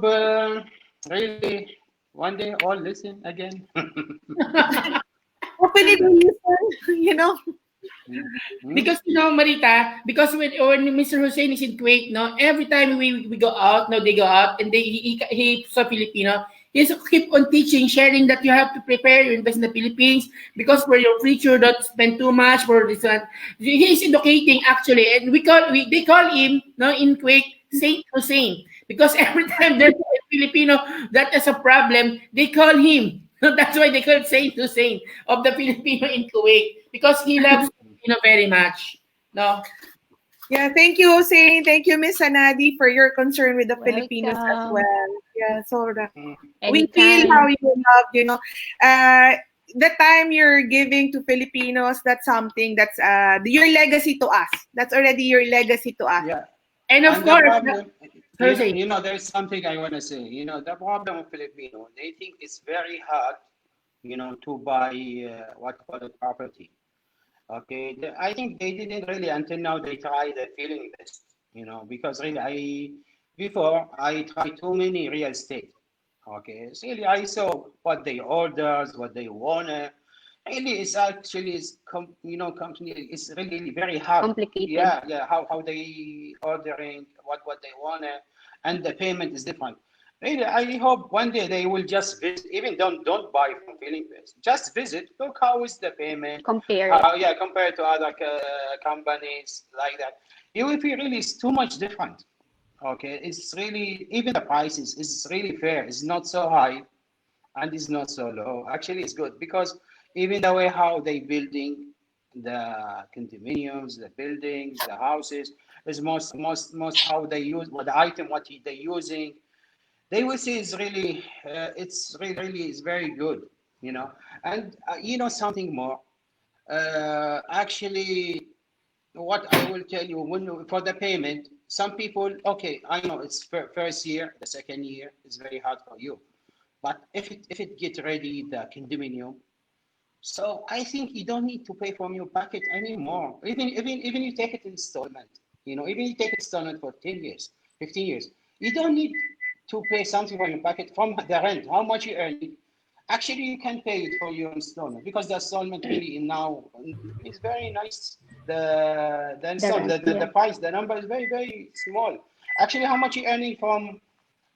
really one day all listen again. Hopefully they listen, you know. Hmm? Because Marita, because when Mr. Hussein is in Kuwait, no, every time we go out, no, they go out and he so Filipino, he's keep on teaching, sharing that you have to prepare, you invest in the Philippines because for your future, don't spend too much for this one. He's educating actually, and they call him, no, in Kuwait, Saint Hussein because every time there's a Filipino that has a problem, they call him. That's why they call Saint Hussein of the Filipino in Kuwait because he loves very much. No. Yeah, thank you, Hossein. Thank you, Miss Sanadi, for your concern with the Filipinos as Welcome. well. Yeah, so we feel how Anytime. you love. Uh, the time you're giving to Filipinos, that's something that's your legacy to us. That's already your legacy to us. Yeah, And of and the course, problem, Hussein. there's something I want to say. The problem with Filipino, they think it's very hard, to buy what call it property. Okay, I think they didn't really until now they try the feeling this, because really before I tried too many real estate. Okay, so really I saw what they orders, what they wanna. Really, it's actually company. It's really very hard. Complicated. Yeah, yeah. How they ordering, what they wanna, and the payment is different. Really, I hope one day they will just visit. Even don't buy from Philippines. Just visit. Look how is the payment. Compare it. How yeah, compared to other companies like that. You will feel really it's too much different. Okay, it's really even the prices is really fair. It's not so high and it's not so low. Actually, it's good because even the way how they building the condominiums, the buildings, the houses, is most how they use what the item, what they're using. They will say is really, it's really is very good, you know. And something more. Actually, what I will tell you for the payment, some people, okay, I know it's first year, the second year is very hard for you, but if it get ready the condominium, so I think you don't need to pay from your pocket anymore. Even you take it installment, even you take installment for 10 years, 15 years, you don't need to pay something from your pocket from the rent. How much you earn, actually you can pay it for your installment because the installment really now is very nice. The The installment, rent, the yeah. price, the number is very very small. Actually, how much you earning from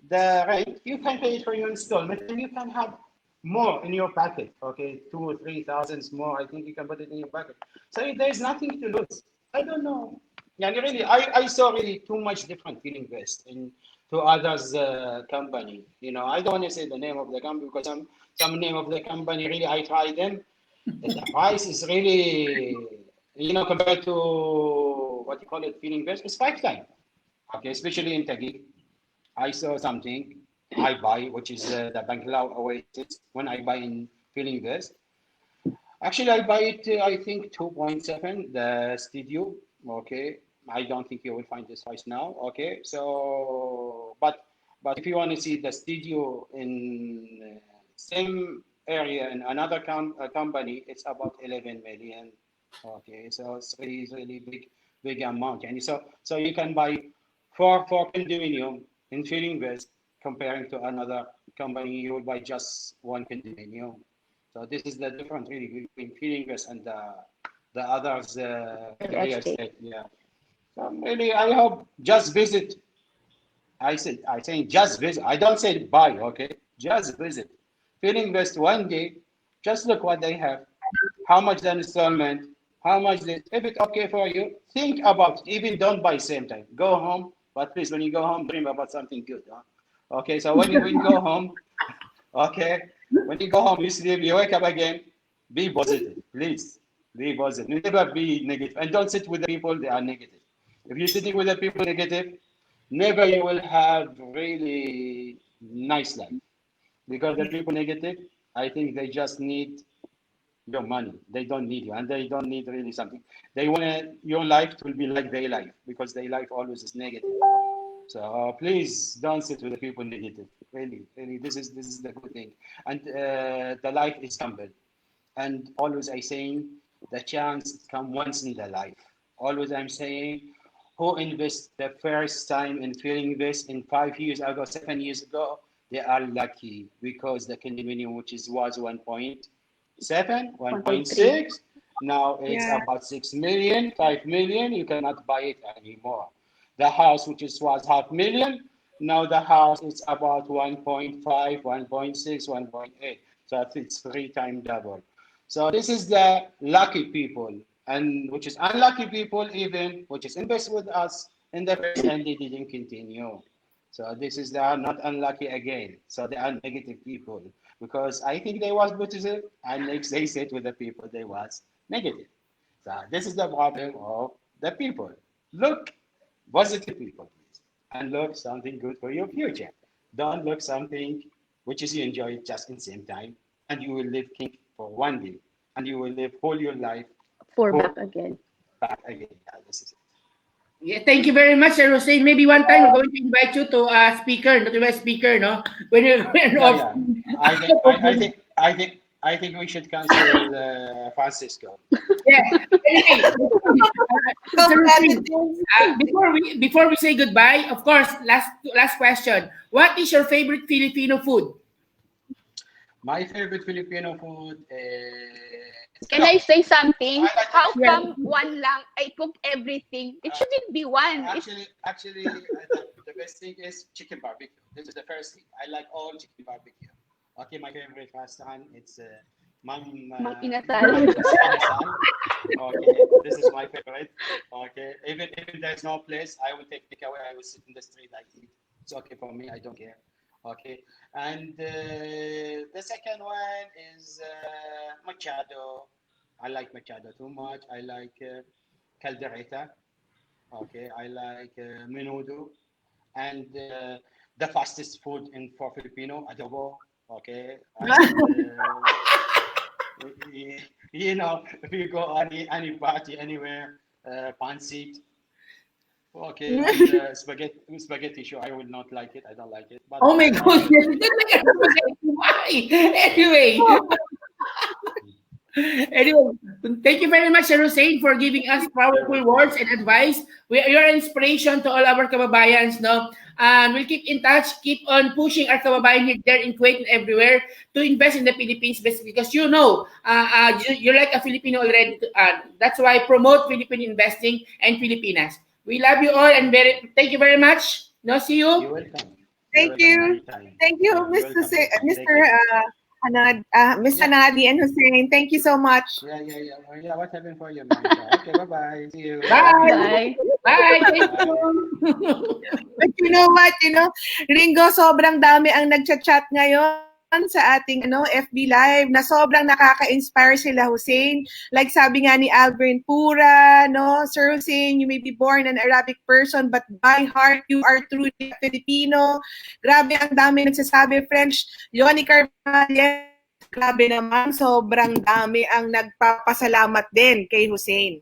the rent, you can pay it for your installment, and you can have more in your pocket. Okay, 2 or 3 thousands more. I think you can put it in your pocket. So there's nothing to lose. I don't know. Yeah, really, I saw really too much different feeling based in to others company. I don't want to say the name of the company because some name of the company really I try them. The price is really compared to what you call it feeling based, it's 5 times. Okay, especially in Taguig. I saw something I buy, which is the Banglaw Oasis. When I buy in Feeling Best, actually I buy it. I think 2.7 the studio. Okay, I don't think you will find this price now. Okay, so but if you want to see the studio in same area in another company, it's about 11 million. Okay, so it's really big amount, and so you can buy for condominium in Feeling West, comparing to another company, you will buy just one condominium. So this is the difference really between Feeling West and the others Real real estate. estate. Yeah. So really, I hope just visit. I say just visit. I don't say buy. Okay, just visit. Feeling West one day. Just look what they have. How much the installment? How much this? If it's okay for you, think about it. Even don't buy same time. Go home, but please, when you go home, dream about something good. Huh? Okay, so when you go home, okay, when you go home, you sleep, you wake up again. Be positive, please. Be positive. Never be negative, and don't sit with the people that are negative. If you're sitting with the people negative, never you will have really nice life because the people negative, I think they just need your money. They don't need you, and they don't need really something. They want your life to be like their life because their life always is negative. So please don't sit with the people negative. Really, really, this is the good thing. And the life is humble. And always I saying the chance come once in the life. Always I'm saying who invest the first time in feeling this in 5 years ago, 7 years ago, they are lucky because the condominium which was 1.7, 1.3. 1.6, now it's Yeah. about 6 million, 5 million, you cannot buy it anymore. The house which was half million, now the house is about 1.5, 1.6, 1.8. So it's 3 times double. So this is the lucky people, and which is unlucky people even, which is invest with us in the first and they didn't continue. So this is they are not unlucky again. So they are negative people because I think they was positive and next they said with the people they was negative. So this is the problem of the people. Look positive people, please, and look something good for your future. Don't look something which is you enjoy just in same time, and you will live king for one day, and you will live all your life For for back again. back again. Yeah, this is it. Yeah, thank you very much, Sir Hussein. Maybe one time we're going to invite you to a speaker, not to a speaker, no? When you're when Yeah, off. yeah. I think we should cancel Francisco. Yeah. Anyway, Sir Hussein, Competitive. before we say goodbye, of course, last question. What is your favorite Filipino food? My favorite Filipino food is Can I say something? I like to How eat. Yeah. come one lang? I cook everything. It shouldn't be one. It Actually, the best thing is chicken barbecue. This is the first thing. I like all chicken barbecue. Okay, my favorite restaurant it's Mang Ma'am inasal. Inasal. Okay, this is my favorite. Okay, even there's no place, I will take takeaway. I will sit in the street. I eat. It's okay for me. I don't care. Okay, and the second one is Machado. I like Machado too much. I like Caldereta. Okay, I like menudo, and the fastest food in for Filipino, adobo. Okay, and you know, if you go any party anywhere, pancit. Okay, and spaghetti. Sure, I would not like it. I don't like it. But Oh my I like goodness. That's like a spaghetti. Why? Anyway. Anyway, thank you very much, Sir Hussein, for giving us powerful words and advice. You're an inspiration to all our kababayans, no? And we'll keep in touch, keep on pushing our kababayan here, there in Kuwait and everywhere to invest in the Philippines because you know, you're like a Filipino already. That's why promote Philippine investing and Filipinas. We love you all and thank you very much. No, see you. You're welcome. Thank You're welcome you. anytime. Thank you, Yeah, you're Mr. welcome. Mr. Take care. Miss Yeah. Hanadi and Hussein. Thank you so much. Yeah. What happened for you, Monica? Okay, bye-bye. See you. Love Bye. you. Bye. Bye. Thank Bye. you. But you know what, Ringo, sobrang dami ang nagchat-chat ngayon sa ating FB Live na sobrang nakaka-inspire sila, Hussein. Like sabi nga ni Alvin Pura, no, Sir Hussein, you may be born an Arabic person but by heart you are truly a Filipino. Grabe, ang dami nagsasabi. French, Yoni Carvalho, grabe naman, sobrang dami ang nagpapasalamat din kay Hussein.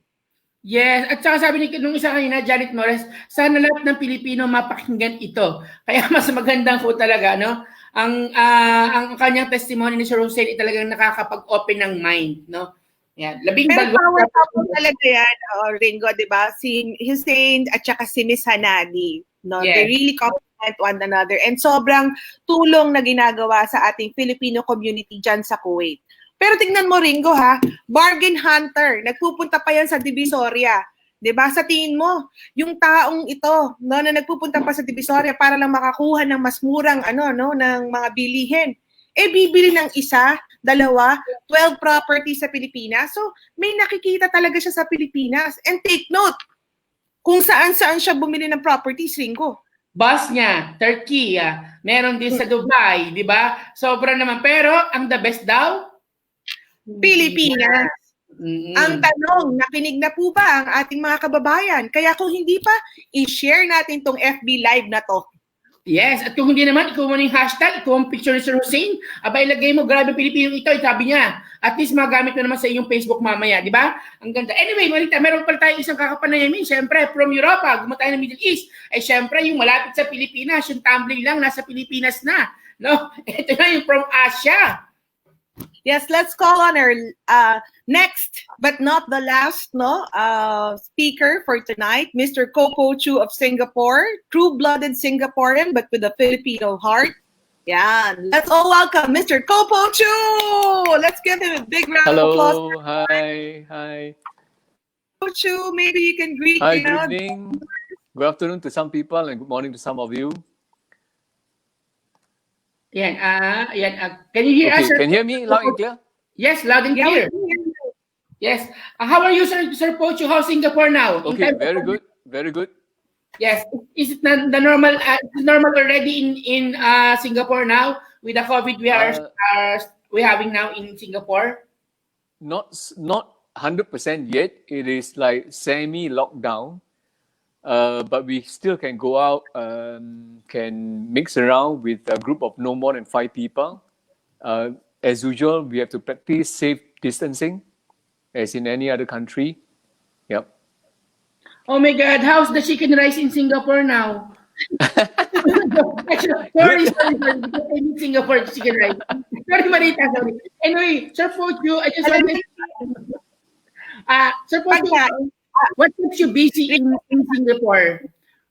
Yes, at saka sabi nung isa kanina, Janet Morris, sana lahat ng Pilipino mapakinggan ito. Kaya mas magandang po talaga, no? Ang kanyang testimony ni Sir Hussein ay talagang nakakapag-open ng mind, no? Yan, Pero power couple talaga yan, Ringo, di ba? Si Hussein at saka si Miss Hanadi. No? Yes. They really complement one another. And sobrang tulong na ginagawa sa ating Filipino community dyan sa Kuwait. Pero tingnan mo, Ringo, ha? Bargain hunter. Nagpupunta pa yan sa Divisoria. 'Di ba? Sa tingin mo, yung taong ito, no, na nagpupunta pa sa Divisoria para lang makakuha ng mas murang ng mga bilihin, bibili ng isa, dalawa, 12 properties sa Pilipinas. So, may nakikita talaga siya sa Pilipinas. And take note, kung saan-saan siya bumili ng properties, Ringo. Boss niya, Turkey, meron din sa Dubai, di ba? Sobra naman. Pero, ang the best daw? Pilipinas. Ang tanong, nakinig na po ba ang ating mga kababayan? Kaya kung hindi pa, i-share natin tong FB Live na to. Yes, at kung hindi naman, ikaw mo yung hashtag, ikaw ang picture ni Sir Hussein, ilagay mo, grabe Pilipino ito, sabi niya. At least magamit mo naman sa iyong Facebook mamaya, di ba? Ang ganda. Anyway, Marita, meron pala tayong isang kakapanayamin. Siyempre, from Europa, gumawa tayo ng Middle East. Siyempre, yung malapit sa Pilipinas, yung tumbling lang, nasa Pilipinas na. No? Ito na yung from Asia. Yes, let's call on our next but not the last speaker for tonight, Mr. Coco Chu of Singapore, true-blooded Singaporean but with a Filipino heart. Yeah, let's all welcome Mr. Coco Chu. Let's give him a big round of applause. Hello, hi. Coco Chu, maybe you can greet. Hi, good evening, good afternoon to some people and good morning to some of you. Yan, can you hear us? Okay, can you hear me loud and clear? Yes, loud and clear. Yes. How are you, Sir Pocho? How's Singapore now? Okay, very good, very good. Yes. Is it the normal already in Singapore now with the COVID we having now in Singapore? Not 100% yet. It is like semi-lockdown. But we still can go out, can mix around with a group of no more than 5 people. As usual, we have to practice safe distancing, as in any other country. Yep. Oh my God, how's the chicken rice in Singapore now? sorry, because I need Singapore chicken rice. Sorry, Marita, sorry. Anyway, Sir Pocho, I just wanted Sir Pocho, what keeps you busy in Singapore?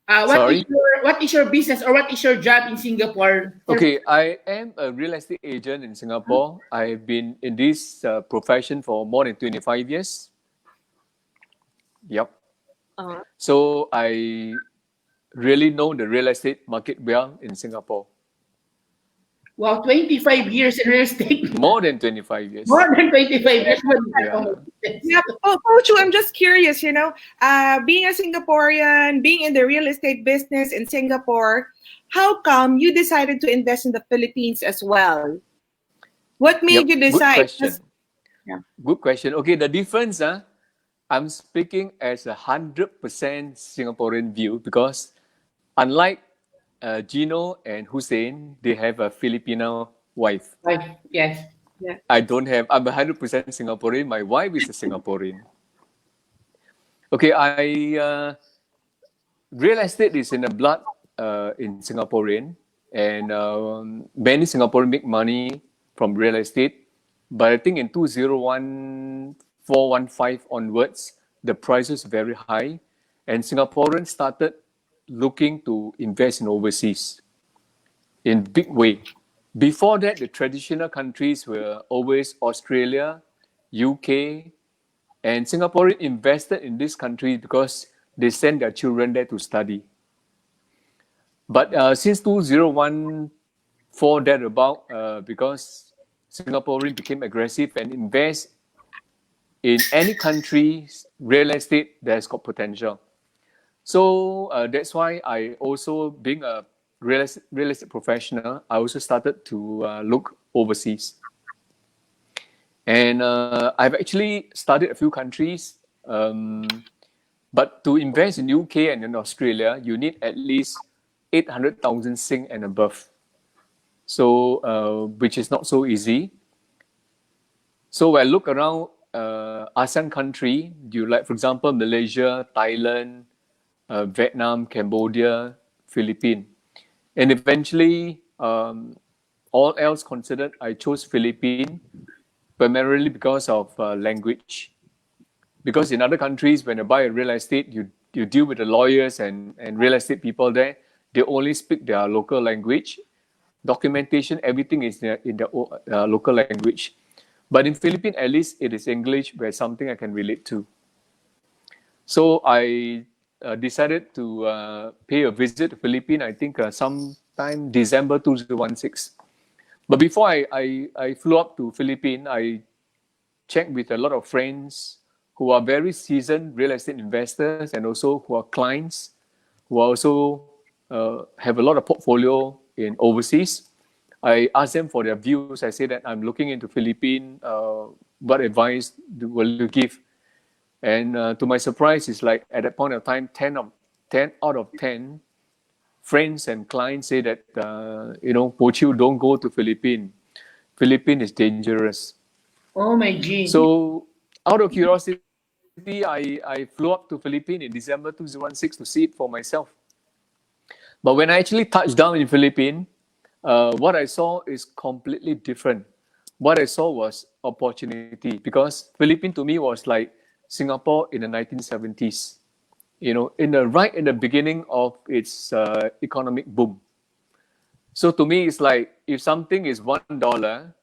What is your business or what is your job in Singapore? Okay, I am a real estate agent in Singapore. I've been in this profession for more than 25 years. Yep. So I really know the real estate market well in Singapore. Wow, 25 years in real estate. More than 25 years. More than 25 years. Yeah. Pocho, I'm just curious, being a Singaporean, being in the real estate business in Singapore, how come you decided to invest in the Philippines as well? What made you decide? Good question. Okay, the difference, I'm speaking as 100% Singaporean view because unlike Gino and Hussein, they have a Filipino wife. Right. Yes. Yeah. I don't have, I'm 100% Singaporean. My wife is a Singaporean. Okay, real estate is in the blood in Singaporean, and many Singaporeans make money from real estate. But I think in 2014-15 onwards, the prices very high, and Singaporeans started looking to invest in overseas in big way. Before that, the traditional countries were always Australia, UK, and Singaporeans invested in this country because they send their children there to study. But since 2014, that about, because Singaporeans became aggressive and invest in any country's real estate that's got potential. So that's why I also, being a real estate professional, I also started to look overseas. And I've actually studied a few countries, but to invest in UK and in Australia, you need at least 800,000 Sing and above. So, which is not so easy. So when I look around ASEAN country, you like, for example, Malaysia, Thailand, Vietnam, Cambodia, Philippines. And eventually, all else considered, I chose Philippines primarily because of language. Because in other countries, when you buy a real estate, you deal with the lawyers and real estate people there. They only speak their local language. Documentation, everything is in the local language. But in Philippines, at least it is English, where something I can relate to. So I decided to pay a visit to Philippines, I think sometime December 2016. But before I flew up to Philippines, I checked with a lot of friends who are very seasoned real estate investors and also who are clients, who also have a lot of portfolio in overseas. I asked them for their views. I said that I'm looking into Philippines. What advice will you give? And to my surprise, it's like at that point of time, 10 out of 10 friends and clients say that, Pochu, don't go to Philippines. Philippines is dangerous. Oh my G. So out of curiosity, I flew up to Philippines in December 2016 to see it for myself. But when I actually touched down in Philippines, what I saw is completely different. What I saw was opportunity because Philippines to me was like Singapore in the 1970s. Right in the beginning of its economic boom. So to me, it's like if something is $1,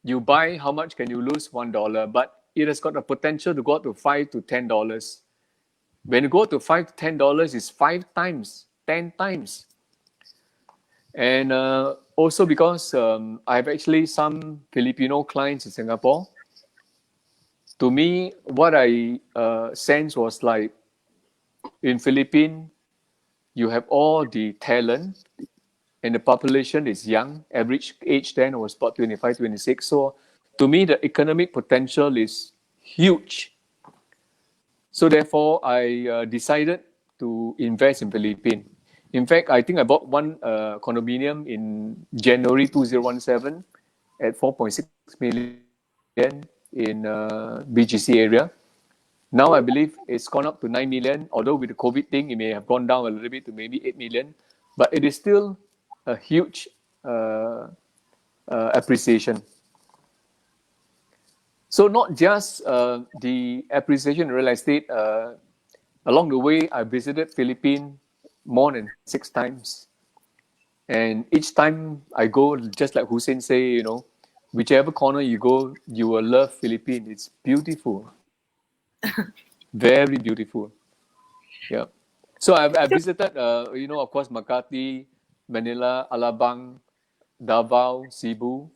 you buy, how much can you lose? $1, but it has got the potential to go up to $5 to $10. When you go to $5 to $10, it's 5 times, 10 times. And also because I have actually some Filipino clients in Singapore. To me, what I sense was like in Philippines, you have all the talent and the population is young. Average age then was about 25, 26. So to me, the economic potential is huge. So therefore, I decided to invest in Philippines. In fact, I think I bought one condominium in January 2017 at 4.6 million in BGC area. Now I believe it's gone up to 9 million, although with the COVID thing, it may have gone down a little bit to maybe 8 million, but it is still a huge appreciation. So not just the appreciation in real estate, along the way, I visited Philippines more than 6 times. And each time I go, just like Hussein say, whichever corner you go, you will love Philippines. It's beautiful. Very beautiful. Yeah. So I visited, of course, Makati, Manila, Alabang, Davao, Cebu.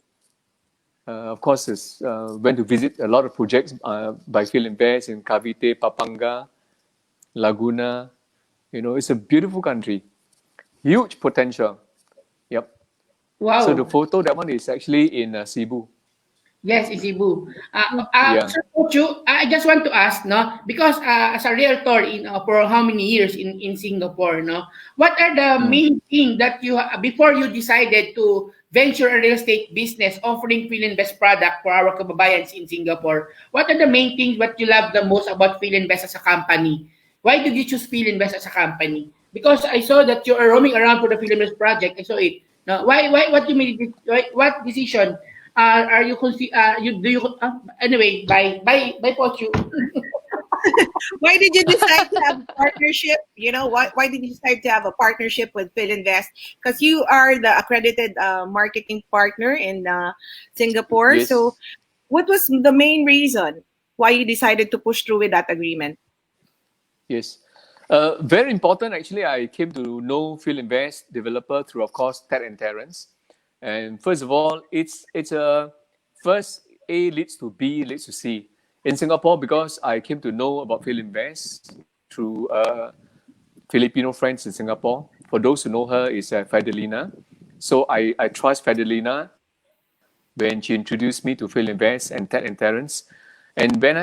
Of course, went to visit a lot of projects by Philippines in Cavite, Pampanga, Laguna. It's a beautiful country. Huge potential. Yep. Wow. So the photo, that one is actually in Cebu. Yes, in Cebu. Yeah. Sir Pochu, I just want to ask, no, because as a realtor for how many years in Singapore, no, what are the Mm. main thing that you before you decided to venture a real estate business offering Philinvest product for our kababayans in Singapore? What are the main things what you love the most about Philinvest as a company? Why did you choose Philinvest as a company? Because I saw that you are roaming around for the Philinvest project. I saw it. No, why, what you made, what decision are you you do you anyway by Pochu. Why did you decide to have a partnership? You know, why did you decide to have a partnership with Philinvest? Because you are the accredited marketing partner in Singapore. So, Yes. what was the main reason why you decided to push through with that agreement? Yes. Very important. Actually, I came to know Phil Invest developer through, of course, Ted and Terence. And first of all, it's a first A leads to B leads to C. In Singapore, because I came to know about Phil Invest through Filipino friends in Singapore. For those who know her, is Fidelina. So I trust Fidelina when she introduced me to Phil Invest and Ted and Terence. And when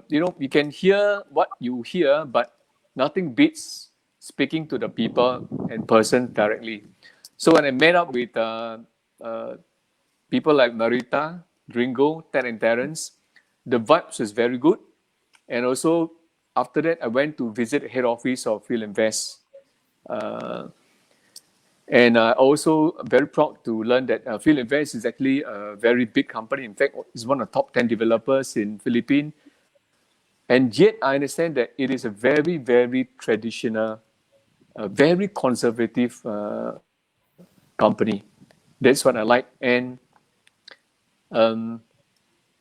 you can hear what you hear, but nothing beats speaking to the people and person directly. So when I met up with uh, people like Marita, Gringo, Ted and Terence, the vibes was very good. And also after that, I went to visit the head office of Phil Invest. Uh, and also very proud to learn that Phil Invest is actually a very big company. In fact, it's one of the top 10 developers in Philippines. And yet I understand that it is a very, very traditional, very conservative company. That's what I like. And um,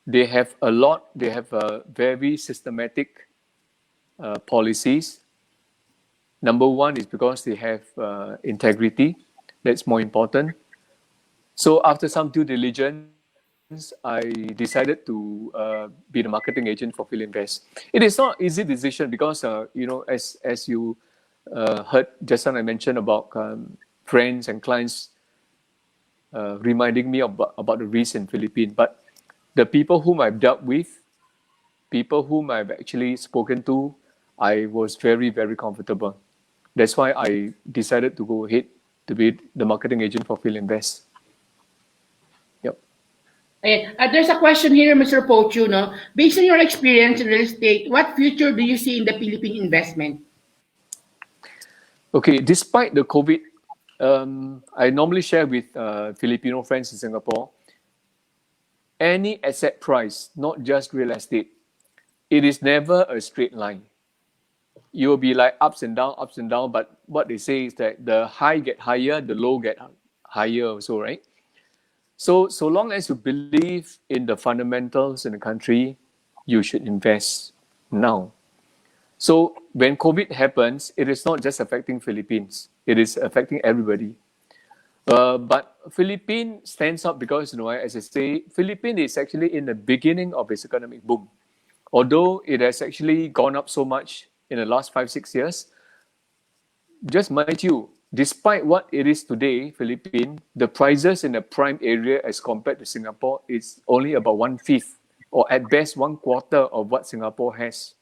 they have a lot, they have very systematic policies. Number one is because they have integrity. That's more important. So after some due diligence, I decided to be the marketing agent for Phil Invest. It is not easy decision because as you heard just now I mentioned about friends and clients reminding me about the risks in Philippines. But the people whom I've dealt with, people whom I've actually spoken to, I was very, very comfortable. That's why I decided to go ahead to be the marketing agent for Phil Invest. Yep. Ayan. There's a question here, Mr. Pochu, no? Based on your experience in real estate, what future do you see in the Philippine investment? Okay, despite the COVID, I normally share with Filipino friends in Singapore, any asset price, not just real estate, it is never a straight line. You will be like ups and down, but what they say is that the high get higher, the low get higher also, right? So long as you believe in the fundamentals in the country, you should invest now. So when COVID happens, it is not just affecting Philippines; it is affecting everybody. But Philippines stands out because, as I say, Philippines is actually in the beginning of its economic boom. Although it has actually gone up so much in the last 5, 6 years, just mind you, despite what it is today, Philippines, the prices in the prime area as compared to Singapore is only about 1/5, or at best 1/4 of what Singapore has.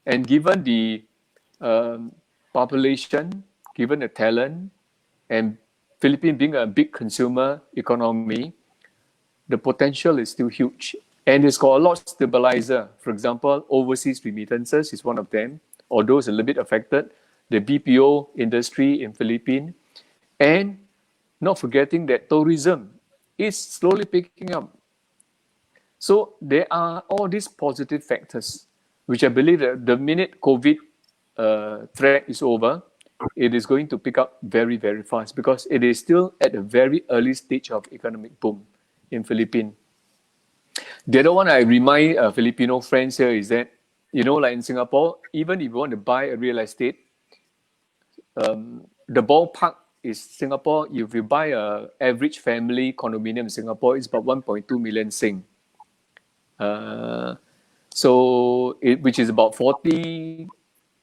And given the um, population, given the talent, and Philippines being a big consumer economy, the potential is still huge. And it's got a lot of stabilizer. For example, overseas remittances is one of them, although it's a little bit affected. The BPO industry in Philippines, and not forgetting that tourism is slowly picking up. So there are all these positive factors, which I believe that the minute COVID threat is over, it is going to pick up very, very fast because it is still at a very early stage of economic boom in Philippines. The other one I remind Filipino friends here is that, like in Singapore, even if you want to buy a real estate, the ballpark is Singapore. If you buy a average family condominium in Singapore, it's about 1.2 million Sing. Uh, which is about 40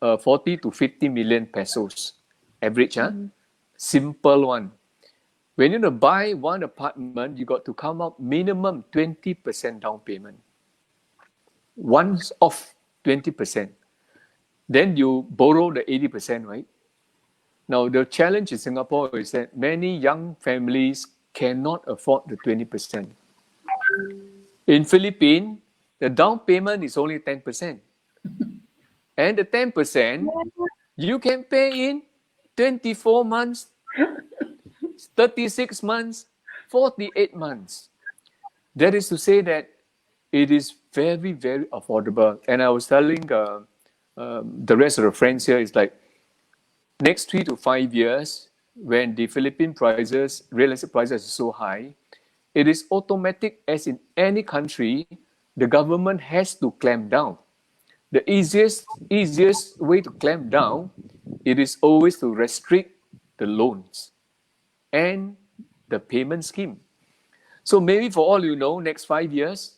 to 50 million pesos average, simple one. When you buy one apartment, you got to come up minimum 20% down payment. Once off 20%. Then you borrow the 80%, right? Now, the challenge in Singapore is that many young families cannot afford the 20%. In Philippines, the down payment is only 10%. And the 10%, you can pay in 24 months, 36 months, 48 months. That is to say that it is very, very affordable. And I was telling the rest of the friends here, it's like next 3 to 5 years, when the Philippine prices, real estate prices are so high, it is automatic as in any country, the government has to clamp down. The easiest way to clamp down, it is always to restrict the loans and the payment scheme. So maybe for all you know, next 5 years,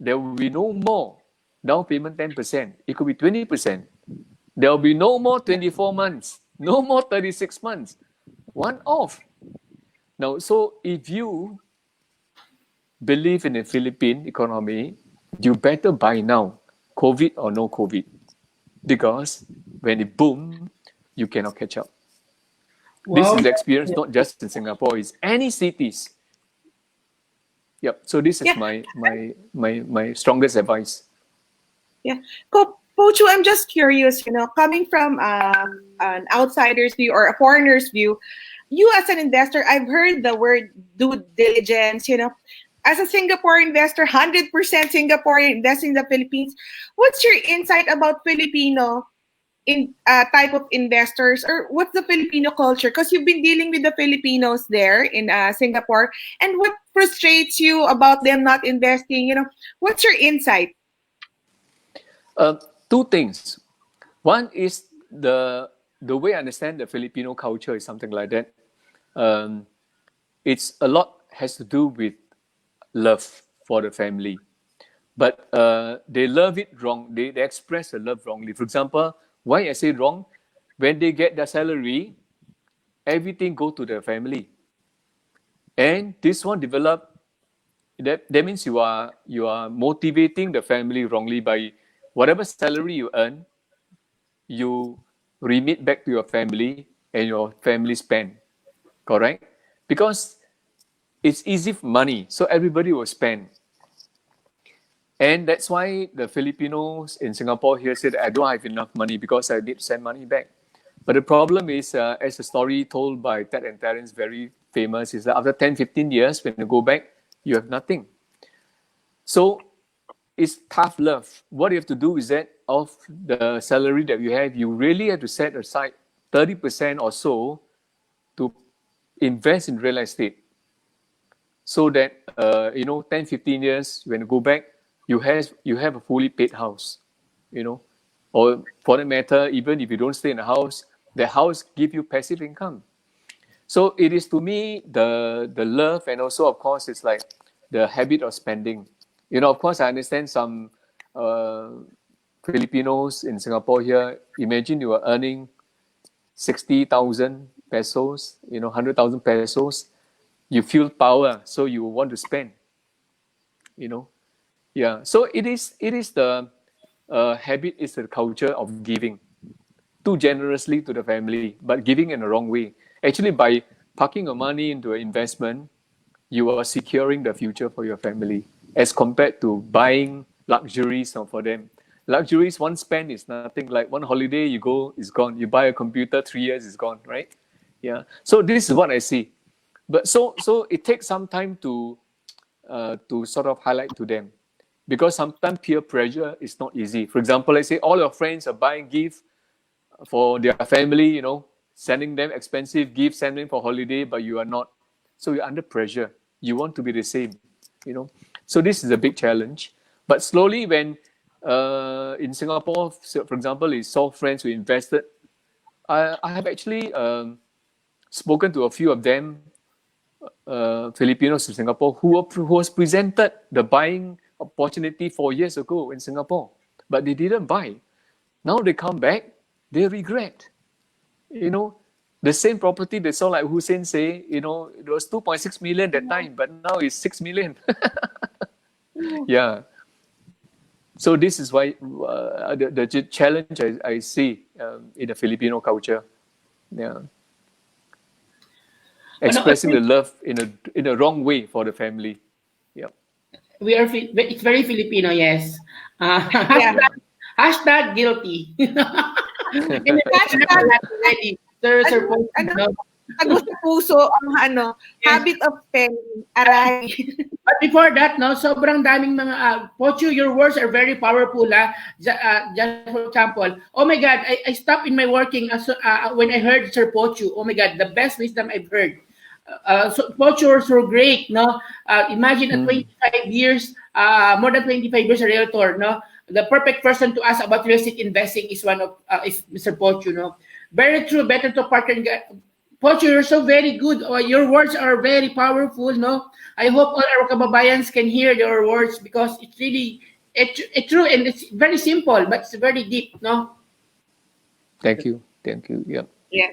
there will be no more down payment 10%. It could be 20%. There will be no more 24 months, no more 36 months. One off. Now, so if you believe in the Philippine economy, you better buy now, COVID or no COVID. Because when it boom, you cannot catch up. This Wow. is the experience not just in Singapore, it's any cities. Yep. So this is my strongest advice. Yeah. Pochu, I'm just curious, coming from an outsider's view or a foreigner's view, you as an investor, I've heard the word due diligence, as a Singapore investor, 100% Singaporean investing in the Philippines. What's your insight about Filipino type of investors, or what's the Filipino culture? Because you've been dealing with the Filipinos there in Singapore, and what frustrates you about them not investing? What's your insight? Two things. One is the way I understand the Filipino culture is something like that. It's a lot has to do with love for the family, but they love it wrong. They express the love wrongly. For example, why I say wrong? When they get their salary, everything go to their family, and this one develop. That means you are motivating the family wrongly by whatever salary you earn, you remit back to your family and your family spend. Correct? Because it's easy for money, so everybody will spend. And that's why the Filipinos in Singapore here said, I don't have enough money because I need to send money back. But the problem is, as a story told by Ted and Terence, very famous, is that after 10, 15 years, when you go back, you have nothing. So it's tough love. What you have to do is that of the salary that you have, you really have to set aside 30% or so to invest in real estate. So that, 10, 15 years, when you go back, you have a fully paid house, or for that matter, even if you don't stay in a house, the house give you passive income. So it is to me the love, and also of course it's like the habit of spending. Of course I understand some Filipinos in Singapore here. Imagine you are earning 60,000 pesos, 100,000 pesos. You feel power, so you want to spend. Yeah. So it is the habit, is the culture of giving too generously to the family, but giving in the wrong way. Actually, by parking your money into an investment, you are securing the future for your family, as compared to buying luxuries for them. Luxuries, one spend is nothing. Like one holiday, you go, it's gone. You buy a computer, 3 years, it's gone, right? Yeah. So this is what I see. But so it takes some time to sort of highlight to them, because sometimes peer pressure is not easy. For example, let's say all your friends are buying gifts for their family, sending them expensive gifts, sending for holiday, but you are not. So you're under pressure. You want to be the same, So this is a big challenge. But slowly, when in Singapore, for example, we saw friends who invested. I have actually spoken to a few of them, Filipinos in Singapore, who was presented the buying opportunity 4 years ago in Singapore, but they didn't buy. Now they come back, they regret. The same property they saw, like Hussein say, it was 2.6 million that time, but now it's 6 million. Yeah. So this is why the challenge I see in the Filipino culture. Yeah. Expressing the love in a wrong way for the family. Yeah. It's very Filipino, yes. Yeah. Hashtag guilty. And Hashtag, ready. Sir Paul, no? tago sa puso ang habit of spending, aray. But before that, no, sobrang daming mga Pochu, your words are very powerful. Just for example, oh my God, I stopped in my working when I heard Sir Pochu. Oh my God, the best wisdom I've heard. So Pochers were great, no? Imagine at 25 years, more than 25 years a realtor, no? The perfect person to ask about real estate investing is is Mr. Pochu, no? Very true, better to partner. Pochu, you're so very good. Your words are very powerful, no? I hope all our kababayans can hear your words because it's really it's true and it's very simple, but it's very deep, no? Thank you. Yeah. Yeah.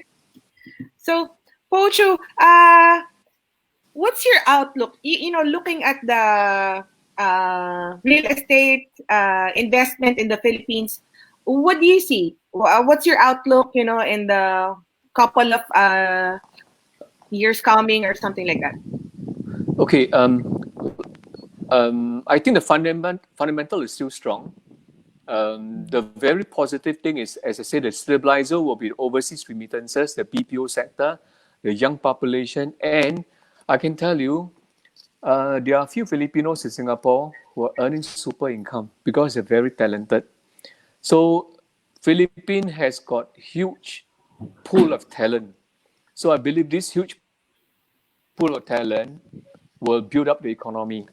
So, Pocho, what's your outlook? Looking at the real estate investment in the Philippines, what do you see? What's your outlook, in the couple of years coming or something like that? Okay. I think the fundamental is still strong. The very positive thing is, as I said, the stabilizer will be overseas remittances, the BPO sector, the young population, and I can tell you, there are a few Filipinos in Singapore who are earning super income because they're very talented. So Philippines has got huge pool of talent. So I believe this huge pool of talent will build up the economy.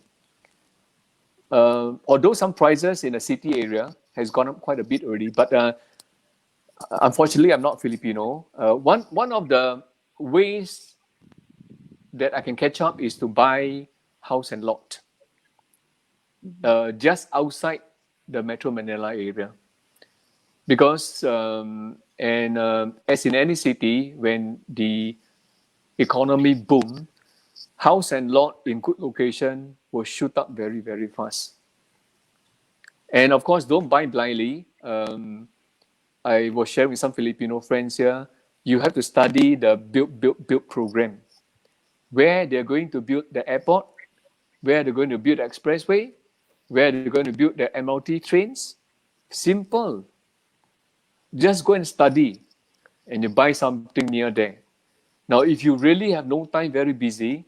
Although some prices in the city area has gone up quite a bit already, but unfortunately, I'm not Filipino. One of the ways that I can catch up is to buy house and lot just outside the Metro Manila area. Because, as in any city, when the economy boom, house and lot in good location will shoot up very, very fast. And of course, don't buy blindly. I was sharing with some Filipino friends here. You have to study the build program, where they're going to build the airport, where they're going to build the expressway, where they're going to build the MRT trains. Simple. Just go and study, and you buy something near there. Now, if you really have no time, very busy,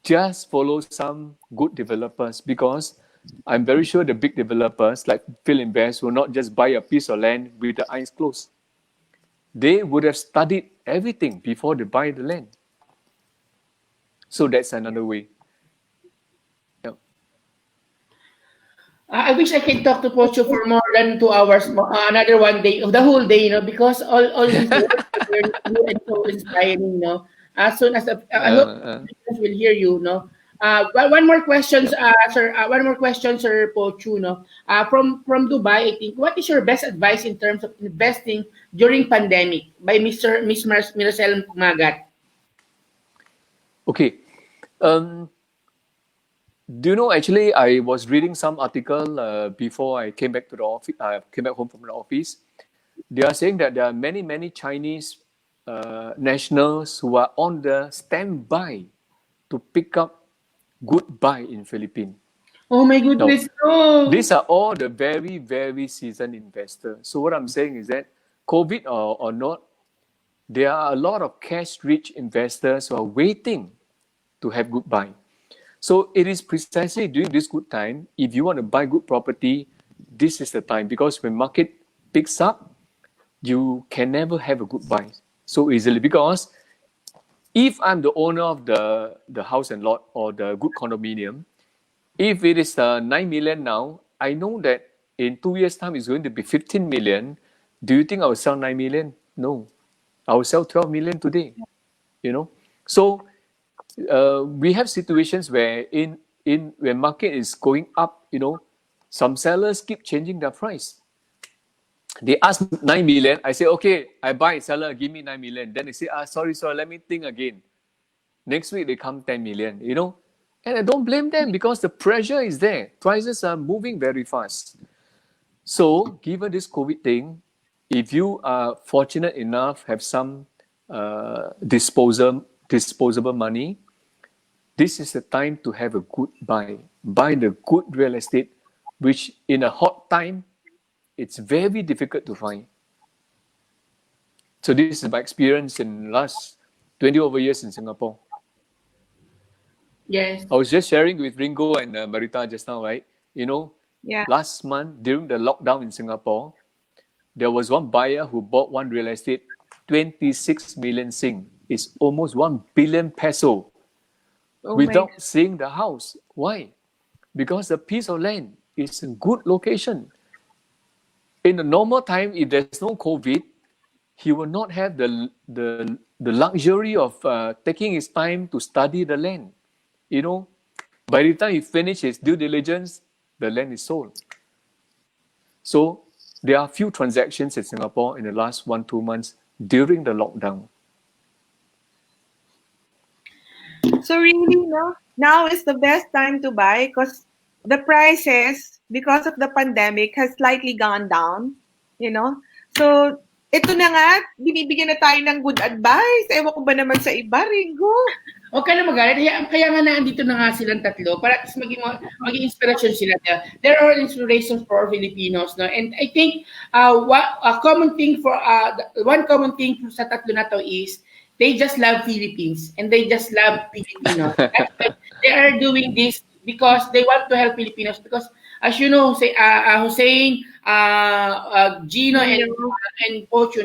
just follow some good developers, because I'm very sure the big developers like Phil Invest will not just buy a piece of land with the eyes closed. They would have studied everything before they buy the land. So that's another way. Yeah. I wish I can talk to Pocho for more than 2 hours, another one day, the whole day, because all his words are very new and so inspiring, As soon as I hope listeners will hear you, one more question, sir. One more question, Sir Pochu, from Dubai, I think. What is your best advice in terms of investing during pandemic by Miss Miracel Magat? Okay. Do you know, actually, I was reading some article before I came back to the office. Came back home from the office. They are saying that there are many Chinese nationals who are on the standby to pick up good buy in Philippines. Oh my goodness! No. These are all the very, very seasoned investors. So what I'm saying is that, COVID or not, there are a lot of cash-rich investors who are waiting to have good buy. So it is precisely during this good time, if you want to buy good property, this is the time, because when market picks up, you can never have a good buy so easily. Because if I'm the owner of the house and lot or the good condominium, if it is 9 million now, I know that in 2 years' time it's going to be 15 million. Do you think I will sell 9 million? No. I will sell 12 million today. So we have situations where when market is going up, some sellers keep changing their price. They ask 9 million. I say, okay, I buy, seller, give me 9 million. Then they say, sorry, let me think again. Next week, they come 10 million, you know. And I don't blame them because the pressure is there. Prices are moving very fast. So, given this COVID thing, if you are fortunate enough, have some disposable money, this is the time to have a good buy. Buy the good real estate, which in a hot time, it's very difficult to find. So this is my experience in last 20 over years in Singapore. Yes. I was just sharing with Ringo and Marita just now, right? You know, Yeah. last month during the lockdown in Singapore, there was one buyer who bought one real estate, 26 million Sing. It's almost 1 billion peso Oh my. without seeing the house. Why? Because the piece of land is in good location. In the normal time, if there's no COVID, he will not have the luxury of taking his time to study the land. You know, by the time he finishes his due diligence, the land is sold. So there are few transactions in Singapore in the last 1-2 months during the lockdown. So really, no, now is the best time to buy because the prices, because of the pandemic, has slightly gone down. You know? So, ito na nga, binibigyan na tayo ng good advice. Ewan ko ba naman sa iba, Ringo? Huwag ka na magalit. Kaya nga nandito na nga silang tatlo para at least maging inspiration sila. There are inspirations for Filipinos, no? And I think one common thing sa tatlo na to is they just love Philippines and they just love Filipinos. They are doing this because they want to help Filipinos because as you know, Hussein, Gino, and Pocho,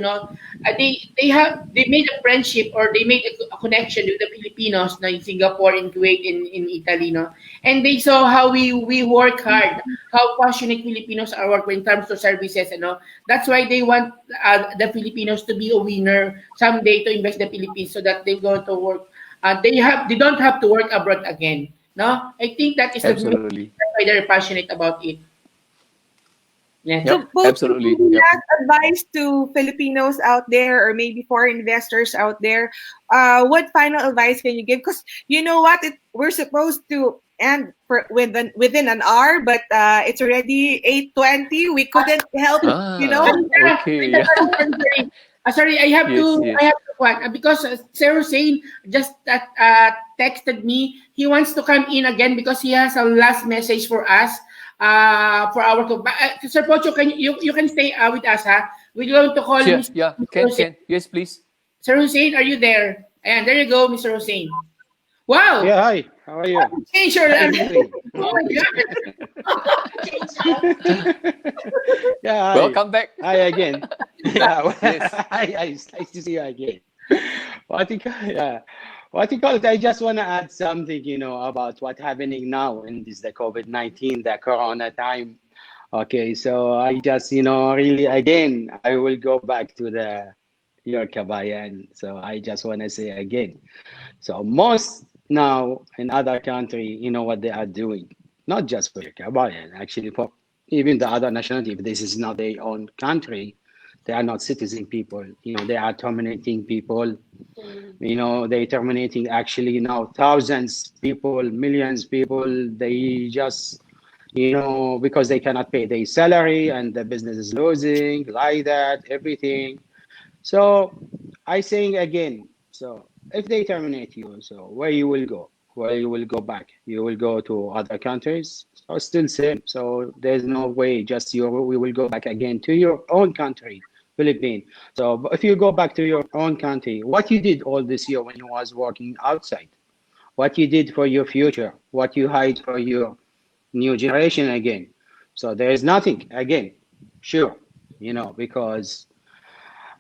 they made a friendship or they made a connection with the Filipinos, no, in Singapore, in Kuwait, in Italy, no, and they saw how we work hard, how passionate Filipinos are working in terms of services, you know. That's why they want the Filipinos to be a winner someday to invest in the Philippines so that they go to work. They don't have to work abroad again. No, I think that is Absolutely. that's why they're passionate about it. Yeah. So, both absolutely. Yep. last advice to Filipinos out there or maybe foreign investors out there, what final advice can you give? Because you know what, we're supposed to end within an hour, but it's already 8:20. We couldn't help, you know. Okay. Yeah. Sorry, I have Yes, to. yes. I have to what? Because Sir Hussein just texted me. He wants to come in again because he has a last message for us. For our Sir Pocho, you can stay with us, ha? We're going to call Sure. Mr. Yeah. Can. Yes, please. Sir Hussein, are you there? And there you go, Mr. Hussein. Wow. Yeah, hi. How are you? Change your How are land. you doing? Oh my God. Yeah, hi. Welcome back. Hi again. Yeah, Yes. hi. It's nice to see you again. What you call, yeah. What you call it? I just want to add something, about what's happening now in the COVID-19, the Corona time. Okay, so I just, really again, I will go back to your kabayan. So I just want to say again. So most now in other country, what they are doing, not just for Kabayan, actually for even the other nationality, if this is not their own country, they are not citizen people, they are terminating people, they terminating actually now thousands people, millions people, they just, because they cannot pay their salary and the business is losing, like that, everything. So I saying again, so if they terminate you, so where you will go? Where you will go back? You will go to other countries? So still same. So there's no way. Just we will go back again to your own country, Philippines. So if you go back to your own country, what you did all this year when you was working outside, what you did for your future, what you hide for your new generation again. So there is nothing again. Sure, because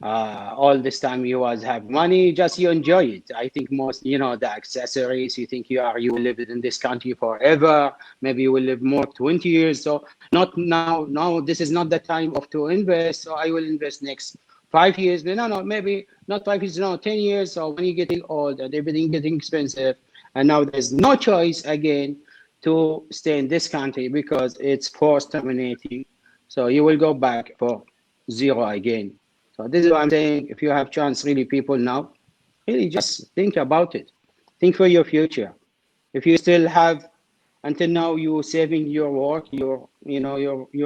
all this time you was have money, just you enjoy it. I think most, the accessories, you think you will live in this country forever, maybe you will live more 20 years. So not now this is not the time of to invest, so I will invest next 5 years. No, maybe not 5 years, no, 10 years. So when you're getting old and everything getting expensive, and now there's no choice again to stay in this country because it's forced terminating. So you will go back for zero again. So this is what I'm saying. If you have chance, really, people now, really just think about it. Think for your future. If you still have until now you saving your work, your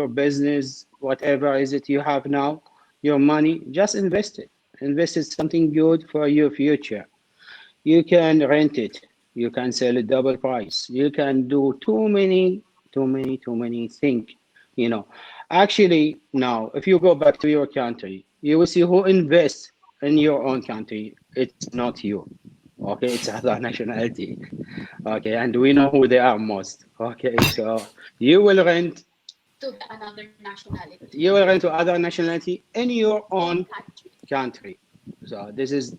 business, whatever is it you have now, your money, just invest it. Invest it something good for your future. You can rent it. You can sell it double price. You can do too many things. You know, actually, now if you go back to your country, you will see who invests in your own country. It's not you. Okay, it's other nationality. Okay, and we know who they are most. Okay, so you will rent. To another nationality. You will rent to other nationality in your Own own country. country. So this is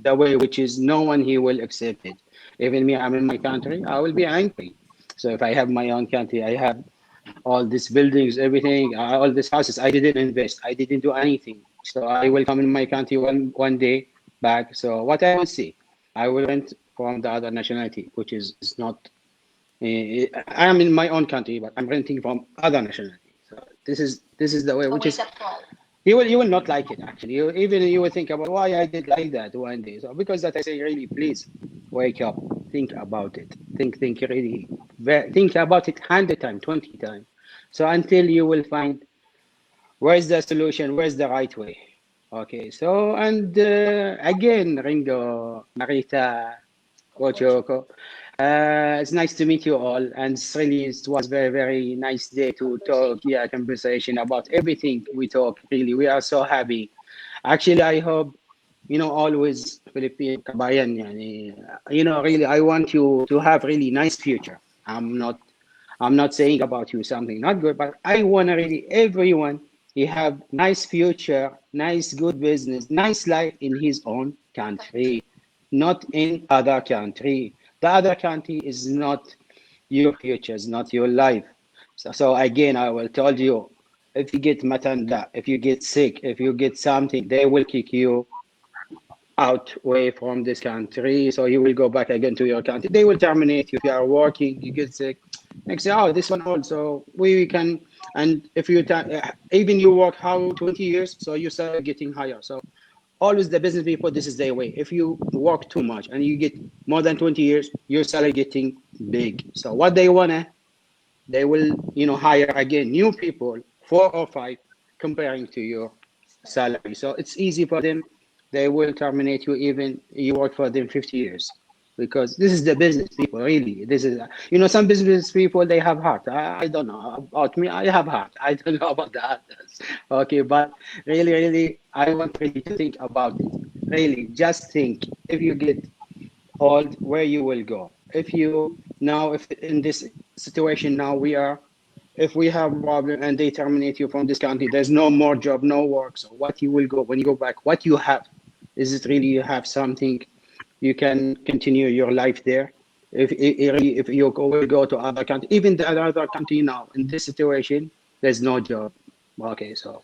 the way which is no one here will accept it. Even me, I'm in my country, I will be angry. So if I have my own country, I have all these buildings, everything, all these houses, I didn't invest, I didn't do anything. So I will come in my country one day back. So what I will see, I will rent from the other nationality, which is not. I'm in my own country, but I'm renting from other nationality. So this is the way, A which wake is up call. you will not like it actually. Even you will think about why I did like that one day. So because that I say really, please wake up, think about it, think really, think about it 100 times, 20 times. So until you will find where's the solution, where's the right way. Okay. So and again, Ringo, Marita, Ochoko. It's nice to meet you all, and it was very very nice day to talk. Yeah, conversation about everything we talk. Really, we are so happy. Actually, I hope always Philippine kabayan. Yani, really, I want you to have really nice future. I'm not saying about you something not good, but I want really everyone he have nice future, nice good business, nice life in his own country, not in other country. The other country is not your future, is not your life. So again, I will tell you, if you get matanda, if you get sick, if you get something, they will kick you out away from this country. So you will go back again to your country. They will terminate you if you are working, you get sick. Next, oh, this one also we can. And if you even you work how 20 years, so you start getting higher. So always the business people, this is their way. If you work too much and you get more than 20 years, your salary getting big. So what they wanna, they will hire again new people, 4 or 5, comparing to your salary. So it's easy for them. They will terminate you even you work for them 50 years, because this is the business people. Really, this is some business people, they have heart. I don't know about me. I have heart. I don't know about the others. Okay, but really, really, I want really to think about it. Really, just think. If you get old, where you will go? If in this situation now we are, if we have problem and they terminate you from this country, there's no more job, no work. So what you will go when you go back? What you have? Is it really you have something you can continue your life there? If you will go to other country, even the other country now in this situation, there's no job. Okay, so